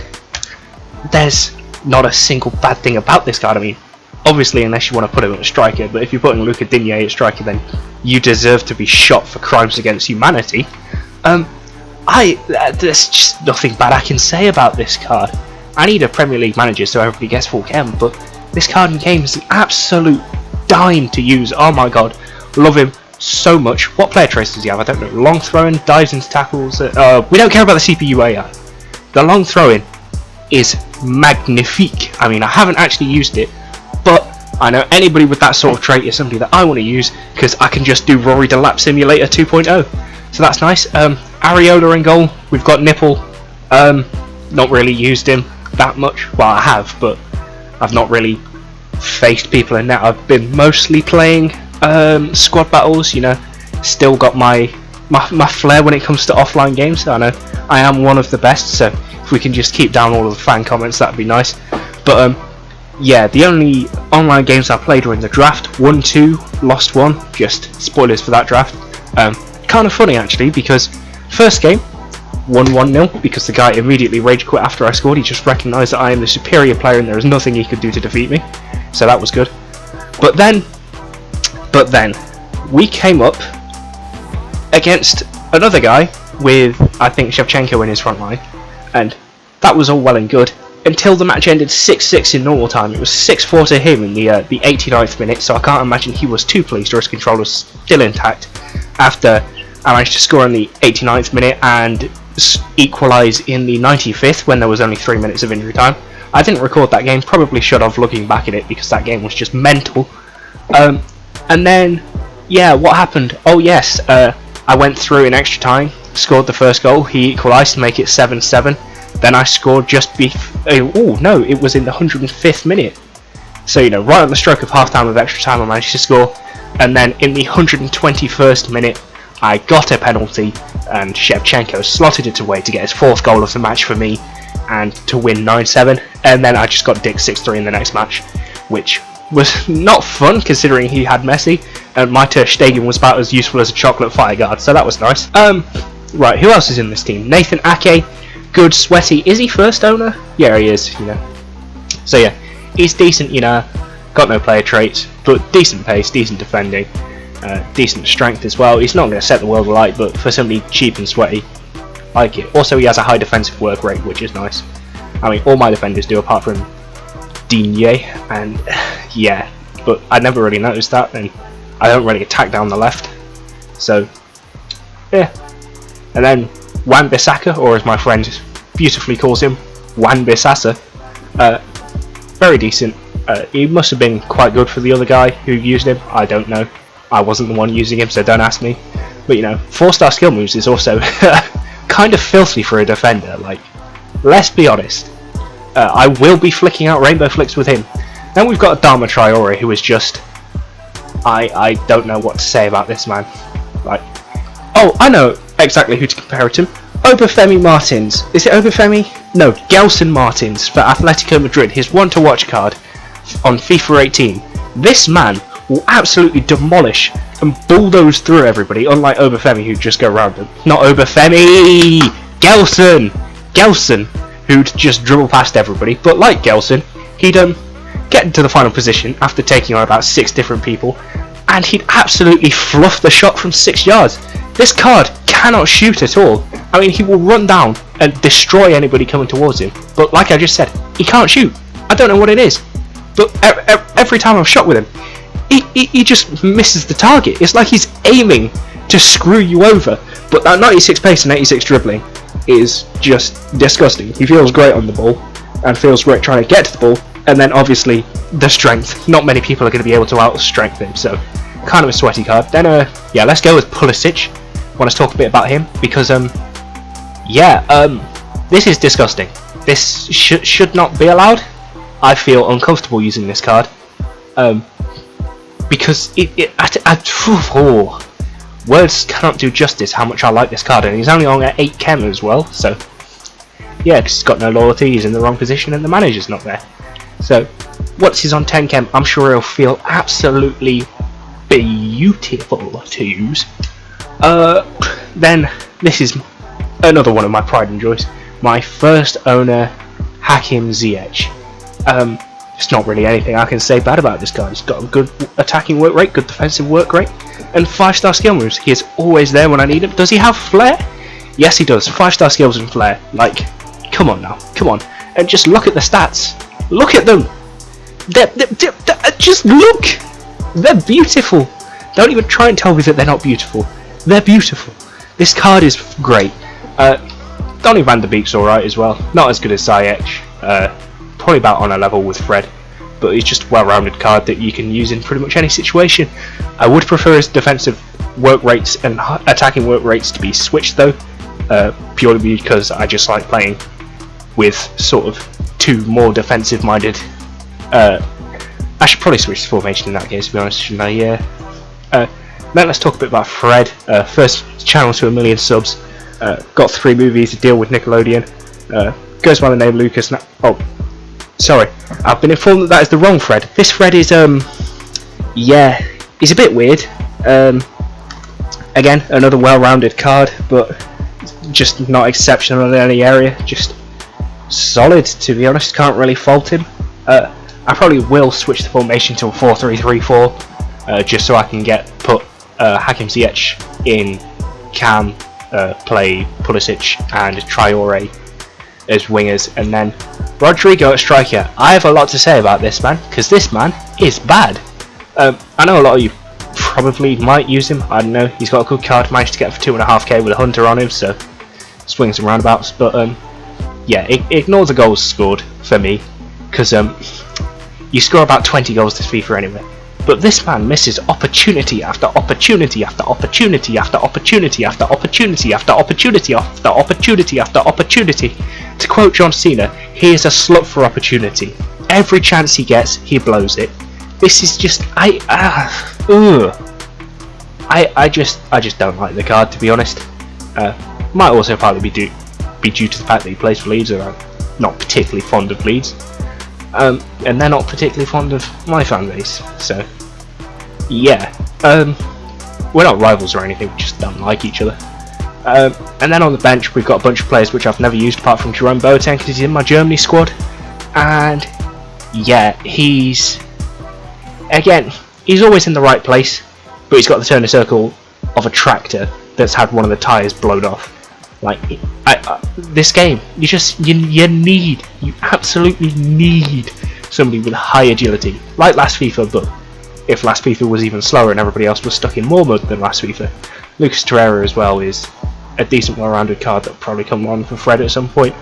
there's not a single bad thing about this card. I mean, obviously unless you want to put him at a striker, but if you're putting Luca Digne at striker, then you deserve to be shot for crimes against humanity. There's just nothing bad I can say about this card. I need a Premier League manager so everybody gets full chem, but this card in game is an absolute dime to use. Oh my god, love him so much. What player trace does he have? I don't know. Long throwing, dives into tackles. We don't care about the CPU AI. The long throwing is magnifique. I mean, I haven't actually used it, but I know anybody with that sort of trait is somebody that I want to use because I can just do Rory de Lap Simulator 2.0. So that's nice. Areola in goal. We've got Nipple. Not really used him that much. Well, I have, but I've not really faced people in that. I've been mostly playing squad battles, you know. Still got my flair when it comes to offline games. I know I am one of the best, so if we can just keep down all of the fan comments, that'd be nice. But yeah, the only online games I played were in the draft. Won 2, lost 1. Just spoilers for that draft. Kind of funny actually, because first game won 1-0 because the guy immediately rage quit after I scored. He just recognised that I am the superior player and there is nothing he could do to defeat me. So that was good. But then we came up against another guy with, I think, Shevchenko in his front line, and that was all well and good until the match ended 6-6 in normal time. It was 6-4 to him in the 89th minute, so I can't imagine he was too pleased or his control was still intact after I managed to score in the 89th minute and equalise in the 95th when there was only 3 minutes of injury time. I didn't record that game, probably should have looking back at it because that game was just mental. And then, yeah, what happened? Oh yes, I went through in extra time, scored the first goal, he equalised to make it 7-7. Then I scored just oh no, it was in the 105th minute. So, you know, right on the stroke of half-time of extra time I managed to score. And then in the 121st minute, I got a penalty and Shevchenko slotted it away to get his 4th goal of the match for me and to win 9-7. And then I just got dicked 6-3 in the next match, which was not fun considering he had Messi and my Ter Stegen was about as useful as a chocolate fire guard, so that was nice. Right, who else is in this team? Nathan Ake, good, sweaty. Is he first owner? Yeah, he is, you know. So yeah, he's decent, you know, got no player traits, but decent pace, decent defending, decent strength as well. He's not going to set the world alight, but for somebody cheap and sweaty, I like it. Also, he has a high defensive work rate, which is nice. I mean, all my defenders do apart from Digne, and yeah, but I never really noticed that, and I don't really attack down the left, so yeah. And then Wan-Bissaka, or as my friend beautifully calls him, Wan-Bissasa, very decent. He must have been quite good for the other guy who used him, I don't know. I wasn't the one using him, so don't ask me. But you know, 4-star skill moves is also kind of filthy for a defender. Like, let's be honest. I will be flicking out rainbow flicks with him. Then we've got Adama Traore, who is just... I don't know what to say about this man. Like, oh, I know exactly who to compare it to. Obafemi Martins. Is it Obafemi? No, Gelson Martins for Atletico Madrid. His one-to-watch card on FIFA 18. This man will absolutely demolish and bulldoze through everybody, unlike Obafemi, who'd just go around him. Not Obafemi! Gelson, who'd just dribble past everybody. But like Gelson, he'd get into the final position after taking on about 6 different people, and he'd absolutely fluff the shot from 6 yards. This card cannot shoot at all. I mean, he will run down and destroy anybody coming towards him. But like I just said, he can't shoot. I don't know what it is. But every time I've shot with him, he just misses the target. It's like he's aiming to screw you over. But that 96 pace and 86 dribbling is just disgusting. He feels great on the ball and feels great trying to get to the ball. And then obviously the strength. Not many people are going to be able to out-strength him. So kind of a sweaty card. Then yeah, let's go with Pulisic. I want to talk a bit about him because this is disgusting. This should not be allowed. I feel uncomfortable using this card because words cannot do justice how much I like this card, and he's only on at 8 chem as well. So yeah, because he's got no loyalty, he's in the wrong position, and the manager's not there. So once he's on 10 chem, I'm sure he'll feel absolutely beautiful to use. Then this is another one of my pride and joys. My first owner, Hakim Ziyech. It's not really anything I can say bad about this guy. He's got a good attacking work rate, good defensive work rate, and 5-star skill moves. He is always there when I need him. Does he have flair? Yes, he does. 5-star skills and flair. Like, come on now, come on. And just look at the stats. Look at them. Just look. They're beautiful. Don't even try and tell me that they're not beautiful. They're beautiful. This card is great. Donny van der Beek's alright as well. Not as good as Ziyech. Probably about on a level with Fred. But he's just a well-rounded card that you can use in pretty much any situation. I would prefer his defensive work rates and attacking work rates to be switched though. Purely because I just like playing with sort of 2 more defensive-minded. I should probably switch the formation in that case, to be honest, shouldn't I? Yeah. Then let's talk a bit about Fred. First channel to 1 million subs. Got 3 movies, a deal with Nickelodeon. Goes by the name Lucas. Oh, sorry. I've been informed that that is the wrong Fred. This Fred is yeah, he's a bit weird. Again, another well-rounded card, but just not exceptional in any area. Just solid, to be honest. Can't really fault him. I probably will switch the formation to a 4-3-3-4, just so I can put Hakim Ziyech in cam, play Pulisic and Traore as wingers, and then Rodrigo at striker. I have a lot to say about this man, because this man is bad. I know a lot of you probably might use him. I don't know. He's got a good card. Managed to get for 2.5k with a hunter on him, so swings and roundabouts. But yeah, ignore the goals scored for me, because you score about 20 goals this FIFA anyway. But this man misses opportunity after opportunity after opportunity after opportunity after opportunity after opportunity after opportunity after opportunity. To quote John Cena, he is a slut for opportunity. Every chance he gets, he blows it. This is just I just don't like the card, to be honest. Might also partly be due to the fact that he plays for Leeds, and I'm not particularly fond of Leeds. And they're not particularly fond of my fan base, so yeah. We're not rivals or anything, we just don't like each other. And then on the bench we've got a bunch of players which I've never used apart from Jerome Boateng, because he's in my Germany squad. And yeah, he's always in the right place, but he's got the turner circle of a tractor that's had one of the tyres blown off. Like, this game, you absolutely need somebody with high agility, like last FIFA, but if last FIFA was even slower and everybody else was stuck in more mud than last FIFA. Lucas Torreira as well is a decent well-rounded card that will probably come on for Fred at some point.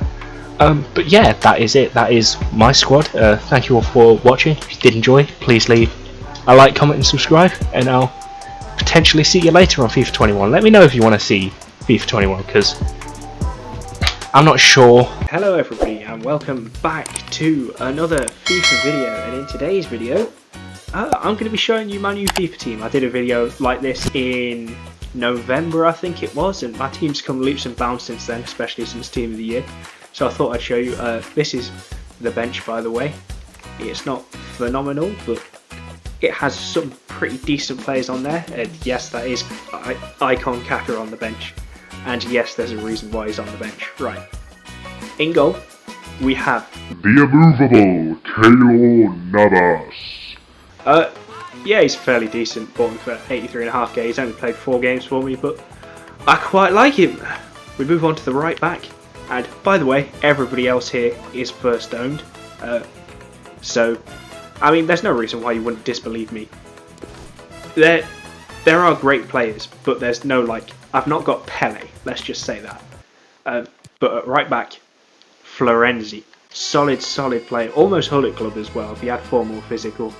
But yeah, that is it. That is my squad. Thank you all for watching. If you did enjoy, please leave a like, comment and subscribe, and I'll potentially see you later on FIFA 21. Let me know if you want to see FIFA 21, because I'm not sure. Hello everybody and welcome back to another FIFA video, and in today's video I'm going to be showing you my new FIFA team. I did a video like this in November I think it was, and my team's come leaps and bounds since then, especially since Team of the Year. So I thought I'd show you. This is the bench, by the way. It's not phenomenal, but it has some pretty decent players on there, and yes, that is Icon Kaka on the bench. And yes, there's a reason why he's on the bench. Right. In goal, we have the immovable Keylor Navas. Yeah, he's fairly decent. Bought him for 83.5k. He's only played 4 games for me, but I quite like him. We move on to the right back. And by the way, everybody else here is first owned. So, I mean, there's no reason why you wouldn't disbelieve me. There are great players, but there's no, like, I've not got Pele, let's just say that. But at right back, Florenzi. Solid player. Almost Hullet Club as well, if he had 4 more physical.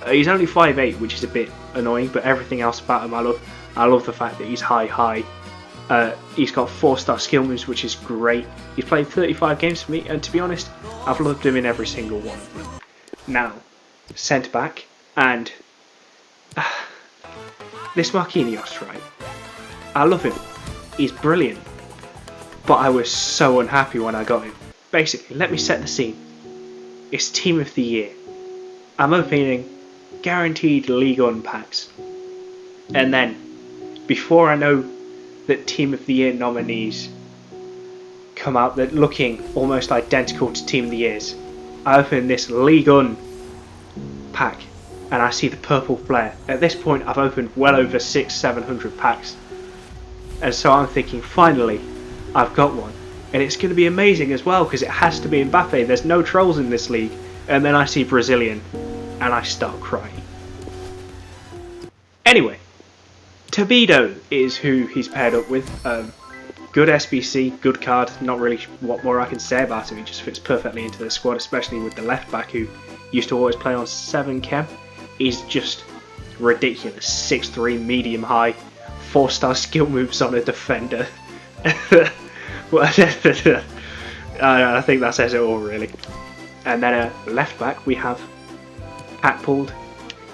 He's only 5'8", which is a bit annoying, but everything else about him I love. I love the fact that he's high. He's got 4-star skill moves, which is great. He's played 35 games for me, and to be honest, I've loved him in every single one of them. Now, centre back, and this Marquinhos, right? I love him. He's brilliant. But I was so unhappy when I got him. Basically, let me set the scene. It's Team of the Year. I'm opening guaranteed League One packs. And then, before I know that Team of the Year nominees come out that looking almost identical to Team of the Year's, I open this League One pack and I see the purple flare. At this point I've opened well over 600-700 packs, and so I'm thinking finally I've got one, and it's going to be amazing as well because it has to be Mbappe. There's no trolls in this league. And then I see Brazilian and I start crying. Anyway, Tobido is who he's paired up with. Good SBC, good card, not really what more I can say about him. He just fits perfectly into the squad, especially with the left back who used to always play on 7 chem. He's just ridiculous. 6'3", medium high, 4-star skill moves on a defender. I think that says it all really. And then left back we have pack pulled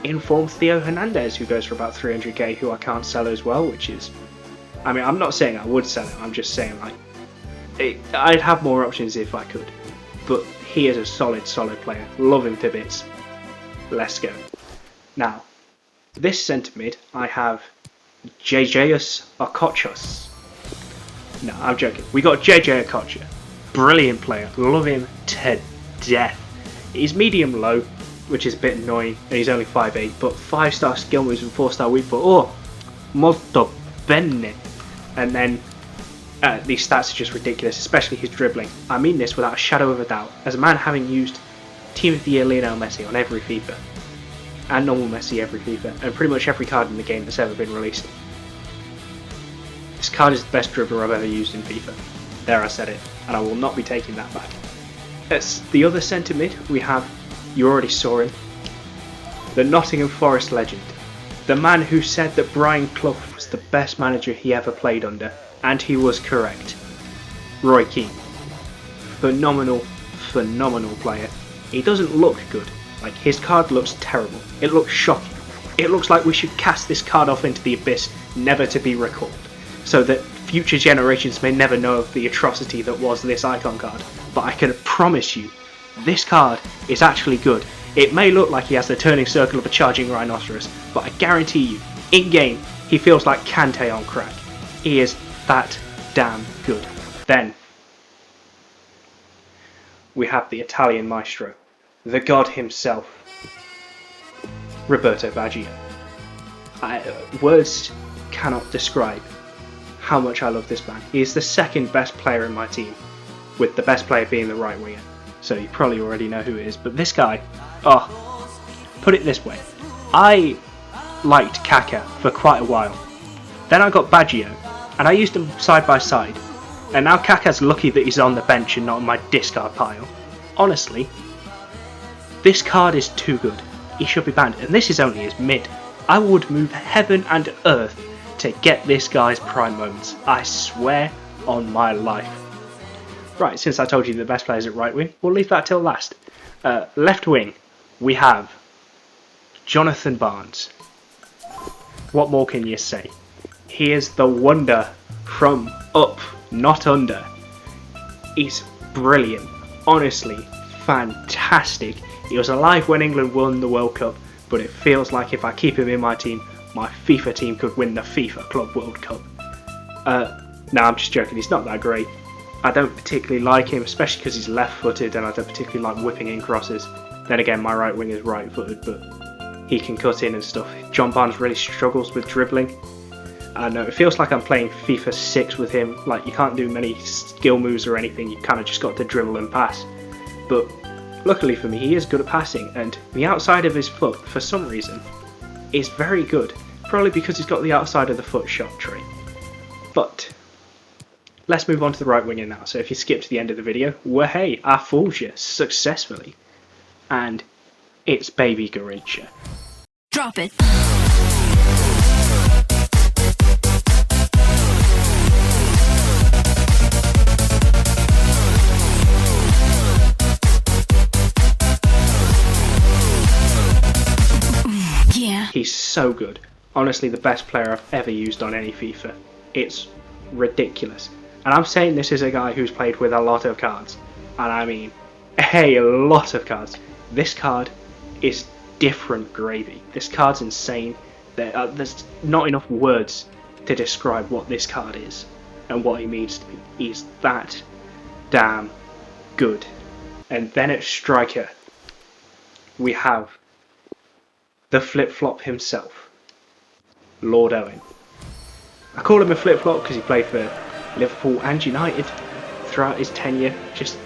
informed Theo Hernandez, who goes for about 300k, who I can't sell as well, which is, I mean, I'm not saying I would sell him, I'm just saying like I'd have more options if I could, but he is a solid player. Love him to bits. Let's go. Now, this centre mid I have JJ Okochos. No, I'm joking. We got JJ Okocha. Brilliant player. Love him to death. He's medium low, which is a bit annoying, and he's only 5'8", but 5-star skill moves and 4-star weak foot. Oh, molto bene. And then these stats are just ridiculous, especially his dribbling. I mean this without a shadow of a doubt, as a man having used Team of the Year Lionel Messi on every FIFA, and normal Messi every FIFA, and pretty much every card in the game that's ever been released. This card is the best dribbler I've ever used in FIFA. There, I said it, and I will not be taking that back. As the other centre mid, we have, you already saw him, the Nottingham Forest legend, the man who said that Brian Clough was the best manager he ever played under, and he was correct. Roy Keane. Phenomenal player. He doesn't look good. Like, his card looks terrible. It looks shocking. It looks like we should cast this card off into the abyss, never to be recalled, so that future generations may never know of the atrocity that was this icon card. But I can promise you, this card is actually good. It may look like he has the turning circle of a charging rhinoceros, but I guarantee you, in-game, he feels like Kante on crack. He is that damn good. Then, we have the Italian maestro, the god himself, Roberto Baggio. Words cannot describe how much I love this man. He is the second best player in my team, with the best player being the right winger. So you probably already know who it is, but this guy, put it this way, I liked Kaka for quite a while. Then I got Baggio, and I used them side by side, and now Kaka's lucky that he's on the bench and not on my discard pile. Honestly, this card is too good. He should be banned, and this is only his mid. I would move heaven and earth to get this guy's prime moments. I swear on my life. Right, since I told you the best players at right wing, we'll leave that till last. Left wing, we have Jonathan Barnes. What more can you say? He is the wonder from up, not under. He's brilliant. Honestly, fantastic. He was alive when England won the World Cup, but it feels like if I keep him in my team, my FIFA team could win the FIFA Club World Cup. No, I'm just joking, he's not that great. I don't particularly like him, especially because he's left-footed and I don't particularly like whipping in crosses. Then again, my right wing is right-footed, but he can cut in and stuff. John Barnes really struggles with dribbling. I know, it feels like I'm playing FIFA 6 with him. Like, you can't do many skill moves or anything, you kind of just got to dribble and pass. But luckily for me, he is good at passing, and the outside of his foot, for some reason, is very good. Probably because he's got the outside of the foot shot trait. But let's move on to the right winger now. So if you skip to the end of the video, well, hey, I fooled you successfully. And it's baby Garrincha. Drop it. Yeah. He's so good. Honestly, the best player I've ever used on any FIFA. It's ridiculous. And I'm saying this as a guy who's played with a lot of cards. And I mean, a lot of cards. This card is different gravy. This card's insane. There's not enough words to describe what this card is and what he means to me. He's that damn good. And then at striker, we have the flip-flop himself, Lord Owen. I call him a flip-flop because he played for Liverpool and United throughout his tenure. Just,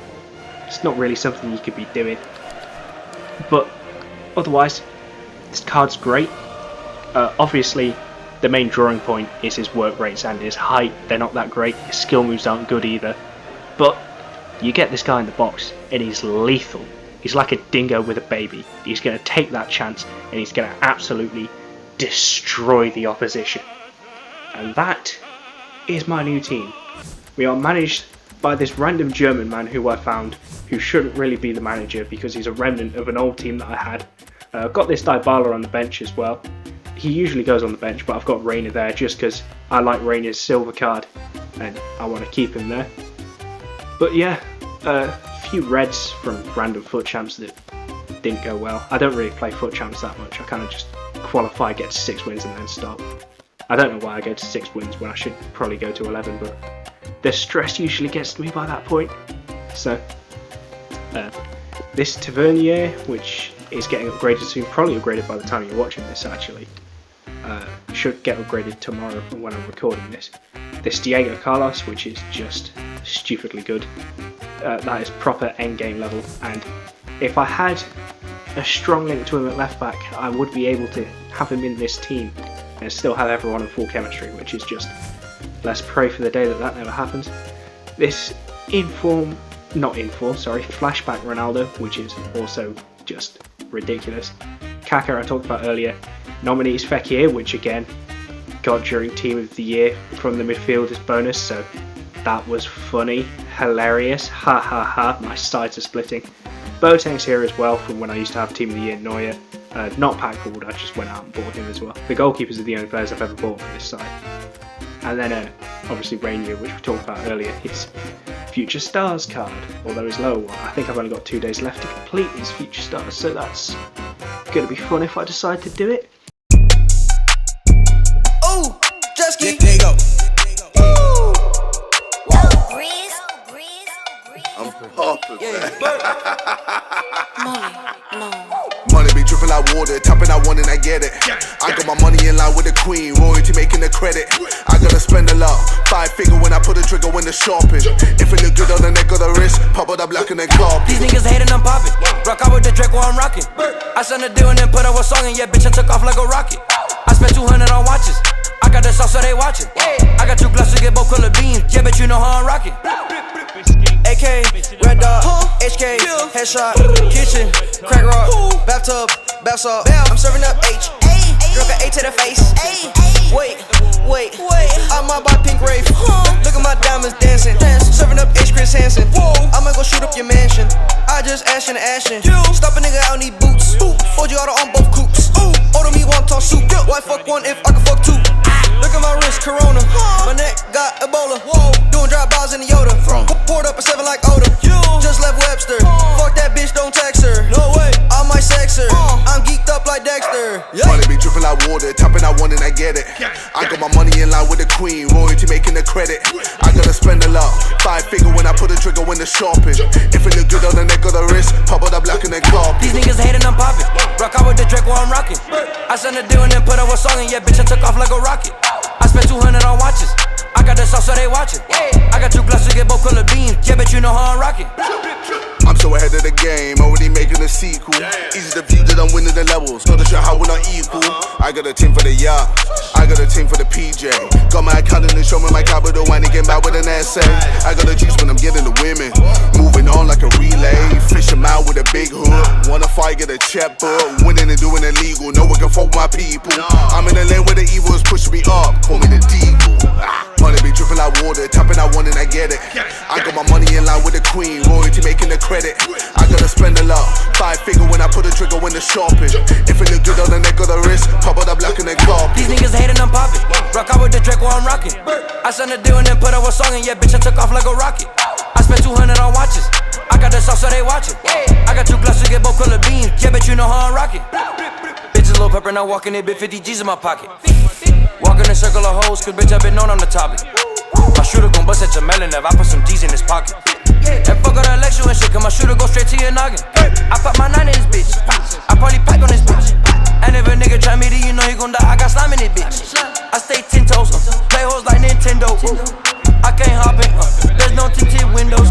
it's not really something you could be doing. But otherwise, this card's great. Obviously, the main drawing point is his work rates and his height. They're not that great. His skill moves aren't good either. But you get this guy in the box and he's lethal. He's like a dingo with a baby. He's going to take that chance and he's going to absolutely destroy the opposition. And that is my new team. We are managed by this random German man who I found, who shouldn't really be the manager because he's a remnant of an old team that I had. I've got this Dybala on the bench as well. He usually goes on the bench, but I've got Reina there just because I like Reina's silver card and I want to keep him there. But yeah, a few reds from random foot champs that didn't go well. I don't really play foot champs that much. I kind of just qualify, get to 6 wins and then stop. I don't know why I go to 6 wins when I should probably go to 11, but the stress usually gets to me by that point. So, this Tavernier, which is getting upgraded soon, probably upgraded by the time you're watching this actually, should get upgraded tomorrow when I'm recording this. This Diego Carlos, which is just stupidly good. That is proper endgame level, and if I had a strong link to him at left back, I would be able to have him in this team and still have everyone in full chemistry, which is just, let's pray for the day that that never happens. This flashback Ronaldo, which is also just ridiculous. Kaka I talked about earlier. Nominees Fekir, which again got during Team of the Year from the midfielders bonus, so that was funny, hilarious, ha ha ha, my sides are splitting. Boateng's here as well from when I used to have Team of the Year Neuer. Not pack pulled, I just went out and bought him as well. The goalkeepers are the only players I've ever bought for this side. And then obviously Rainier, which we talked about earlier, his Future Stars card, although his lower one. I think I've only got 2 days left to complete his Future Stars, so that's going to be fun if I decide to do it. Oh, just keep. There you go. I'm popping. Money be dripping like water, tapping I want and I get it. I got my money in line with the queen, royalty making the credit. I gotta spend a lot, 5 figure when I put a trigger when the shopping. If it look good on the neck or the wrist, pop it up black and then carpet. These niggas hating, I'm popping. Rock out with the Draco, I'm rocking. I signed a deal and then put out a song and yeah, bitch, I took off like a rocket. I spent 200 on watches. I got the sauce so they watching. I got 2 glasses to get both color beams. Yeah, bitch, you know how I'm rocking. AK, red dot, HK, headshot, kitchen, crack rock, bathtub, bath salt. I'm serving up H. Drunk a A to the face. Wait, I'm out by Pink Rave. Look at my diamonds dancing. Serving up H. Chris Hansen. I'ma go shoot up your mansion. I just ashin' and ashin'. Stop a nigga out, need boots. Hold you out on both coops. Order me wonton soup. Why fuck one if I can fuck two? Look at my wrist, Corona. My neck got Ebola. Doing drive-bys in the Yoda. Poured up a 7 like Oda. Just left Webster. Fuck that bitch, don't text her. No way, I might sex her. I'm geeked up like Dexter. Money be dripping like water, tapping I want and I get it. I got my money in line with the queen, royalty making the credit. I gotta spend a lot, 5 figure when I put a trigger when the shopping. If it look good on the neck or the wrist, pop out the black and then cop. These niggas hating, I'm popping. Rock out with the Drake while I'm rocking. I sent a deal and then put up a song and yeah, bitch, I took off like a rocket. I spent 200 on watches. I got the sauce so they watching. I got 2 glasses to get both color beams. Yeah, bitch, you know how I'm rocking. I'm so ahead of the game, already making a sequel. Easy to view that I'm winning the levels, know to show how we're not equal. I got a team for the yacht, I got a team for the PJ. Got my accountant and show me my capital when they get back with an essay. I got the juice when I'm getting the women, moving on like a relay. Fish 'em out with a big hook, wanna fight, get a check, but winning and doing illegal, no one can fuck my people. I'm in the lane where the evil is pushing me up, call me the devil. Money be dripping like water, tapping I want and I get it. I got my money in line with the queen, royalty making the credit. I gotta spend a lot, 5 figure when I put a trigger when the shopping. If it look good on the neck or the wrist, pop out the black and then cop. These niggas hating, I'm popping. Rock out with the Drake while I'm rocking. I sent a deal and then put up a song and yeah, bitch, I took off like a rocket. I spent 200 on watches. I got the sauce so they watching. I got 2 glasses to get both color beams. Yeah, bitch, you know how I'm rocking. Bitches low pepper, now walking it, bit 50 G's in my pocket. Walking in a circle of hoes, cause bitch, I been known I'm the topic. My shooter gon' bust at your melon if I put some G's in his pocket. And fuck all that lecture and shit, cause my shooter go straight to your noggin. I pop my 9 in this bitch. I probably pack on this bitch. And if a nigga try me to, you know he gon' die. I got slime in this bitch. I stay 10 toes, play hoes like Nintendo. I can't hop in, there's no tinted windows.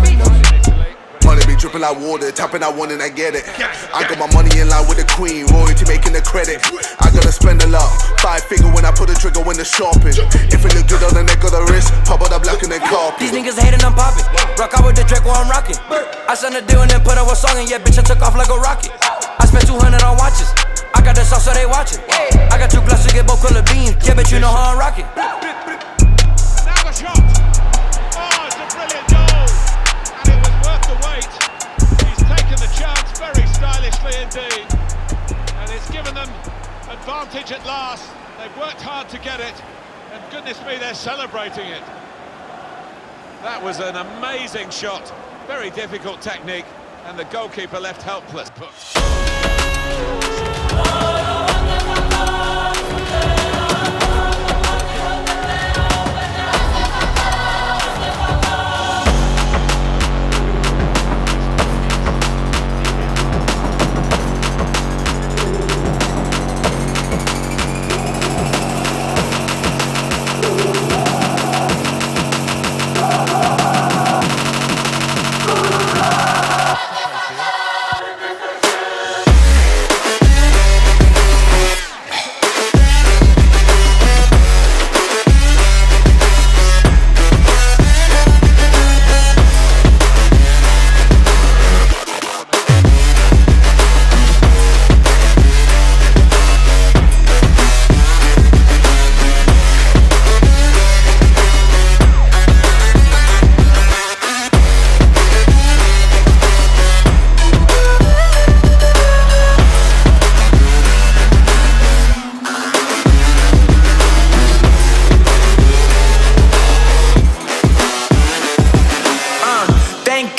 Money be dripping like water, tapping I want and I get it. I got my money in line with the queen, royalty making the credit. I gotta spend a lot, 5 figure when I put a trigger when the shopping. If it look good on the neck or the wrist, pop out the black and then cop. These niggas hating, I'm popping. Rock out with the Drake while I'm rocking. I sent a deal and then put up a song and yeah, bitch, I took off like a rocket. I spent 200 on watches. I got the sauce so they watching. I got 2 glasses to get both color beams. Yeah, bitch, you know how I'm rocking. Now the shot. Oh, it's a brilliant goal. And it was worth the wait. He's taken the chance very stylishly indeed. And it's given them advantage at last. They've worked hard to get it. And goodness me, they're celebrating it. That was an amazing shot. Very difficult technique. And the goalkeeper left helpless.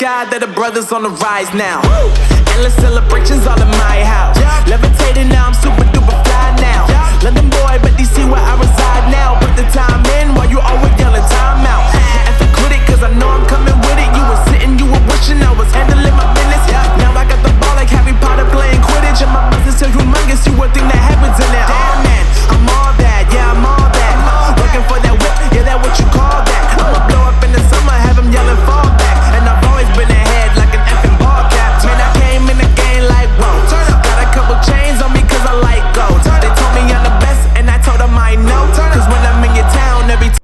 God that the brothers on the rise now. Endless celebrations all in my house. Levitating now, I'm super duper fly now. London boy, but DC where I reside now. Put the time in while you always yelling time out. And for quit it, cause I know I'm coming with it. You were sitting, you were wishing I was handling my business. Now I got the ball like Harry Potter playing Quidditch. And my business so humongous, you would think that happens in it. Damn man, I'm all that, yeah I'm all that. Working for that whip, yeah that what you call that. I'ma blow up in the summer, have them yelling fall back. And I've always been ahead like an effing ball cap. Man, I came in the game like whoa. Got a couple chains on me cause I like gold. They told me I'm the best and I told them I know. Cause when I'm in your town every time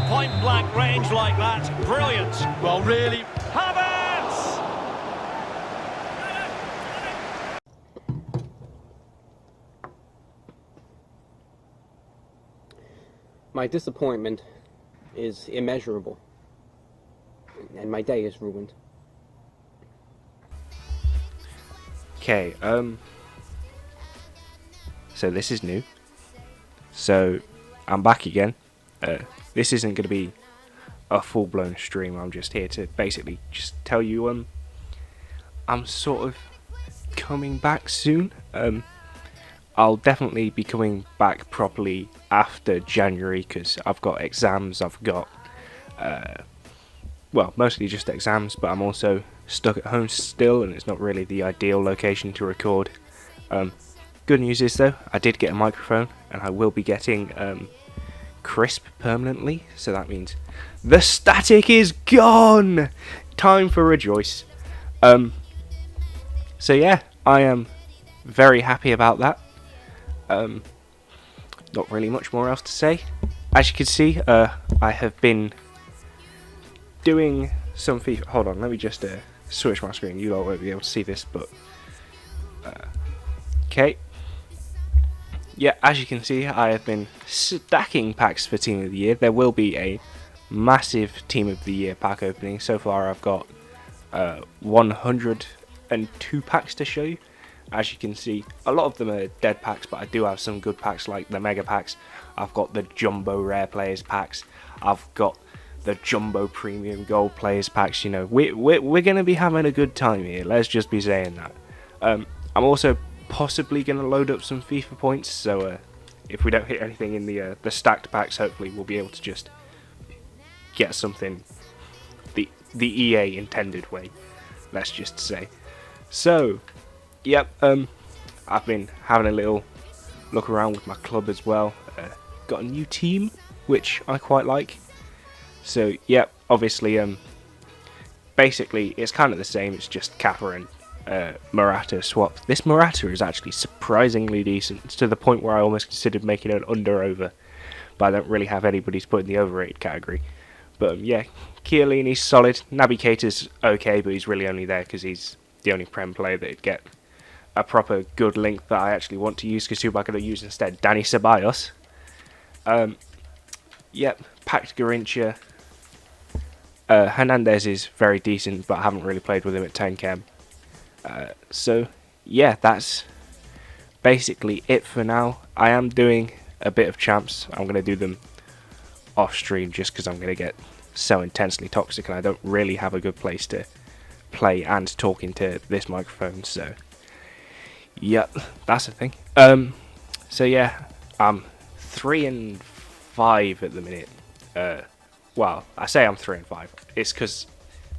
point-blank range like that, brilliant. Well, really, Havertz! My disappointment is immeasurable, and my day is ruined. Okay, so this is new. So I'm back again. This isn't going to be a full-blown stream. I'm just here to basically just tell you I'm sort of coming back soon. I'll definitely be coming back properly after January because I've got exams. I've got well, mostly just exams, but I'm also stuck at home still, and it's not really the ideal location to record. Good news is though, I did get a microphone, and I will be getting crisp permanently, so that means the static is gone. Time for rejoice. So yeah, I am very happy about that. Not really much more else to say. As you can see, I have been doing some FIFA. Hold on, let me just switch my screen. You all won't be able to see this, but okay. Yeah, as you can see, I have been stacking packs for Team of the Year. There will be a massive Team of the Year pack opening. So far, I've got 102 packs to show you. As you can see, a lot of them are dead packs, but I do have some good packs like the Mega Packs. I've got the Jumbo Rare Players packs. I've got the Jumbo Premium Gold Players packs. You know, we're going to be having a good time here. Let's just be saying that. I'm also possibly going to load up some FIFA points, so if we don't hit anything in the stacked packs, hopefully we'll be able to just get something the EA intended way, let's just say. So yep, I've been having a little look around with my club as well. Got a new team which I quite like, so yep, obviously basically it's kind of the same. It's just Kappa and Morata swap. This Morata is actually surprisingly decent. It's to the point where I almost considered making an under-over, but I don't really have anybody to put in the overrated category. But yeah, Chiellini's solid. Naby Keita's okay, but he's really only there because he's the only Prem player that'd get a proper good link that I actually want to use, because who am I going to use instead? Dani Ceballos. Yep, packed Garrincha. Hernandez is very decent, but I haven't really played with him at 10 chem. So yeah, that's basically it for now. I am doing a bit of champs. I'm going to do them off stream just because I'm going to get so intensely toxic and I don't really have a good place to play and talk into this microphone. So yep, that's the thing. So yeah, I'm 3-5 at the minute. Well, I say I'm 3-5. It's because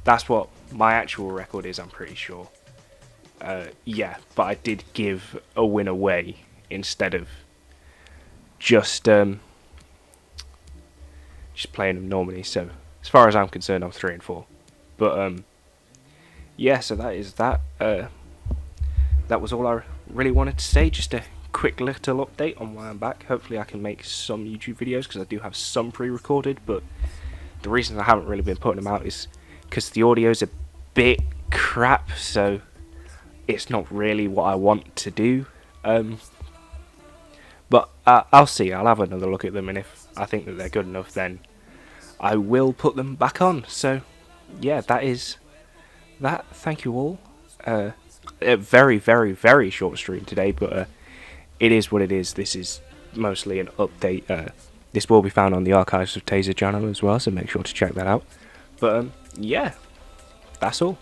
that's what my actual record is, I'm pretty sure. Yeah, but I did give a win away instead of just playing them normally. So as far as I'm concerned, I'm 3-4. But yeah, so that is that. That was all I really wanted to say. Just a quick little update on why I'm back. Hopefully I can make some YouTube videos, because I do have some pre-recorded, but the reason I haven't really been putting them out is because the audio's a bit crap, so it's not really what I want to do. But I'll see. I'll have another look at them, and if I think that they're good enough, then I will put them back on. So yeah, that is that. Thank you all. A very, very, very short stream today, but it is what it is. This is mostly an update. This will be found on the Archives of Taser channel as well, so make sure to check that out. But yeah, that's all.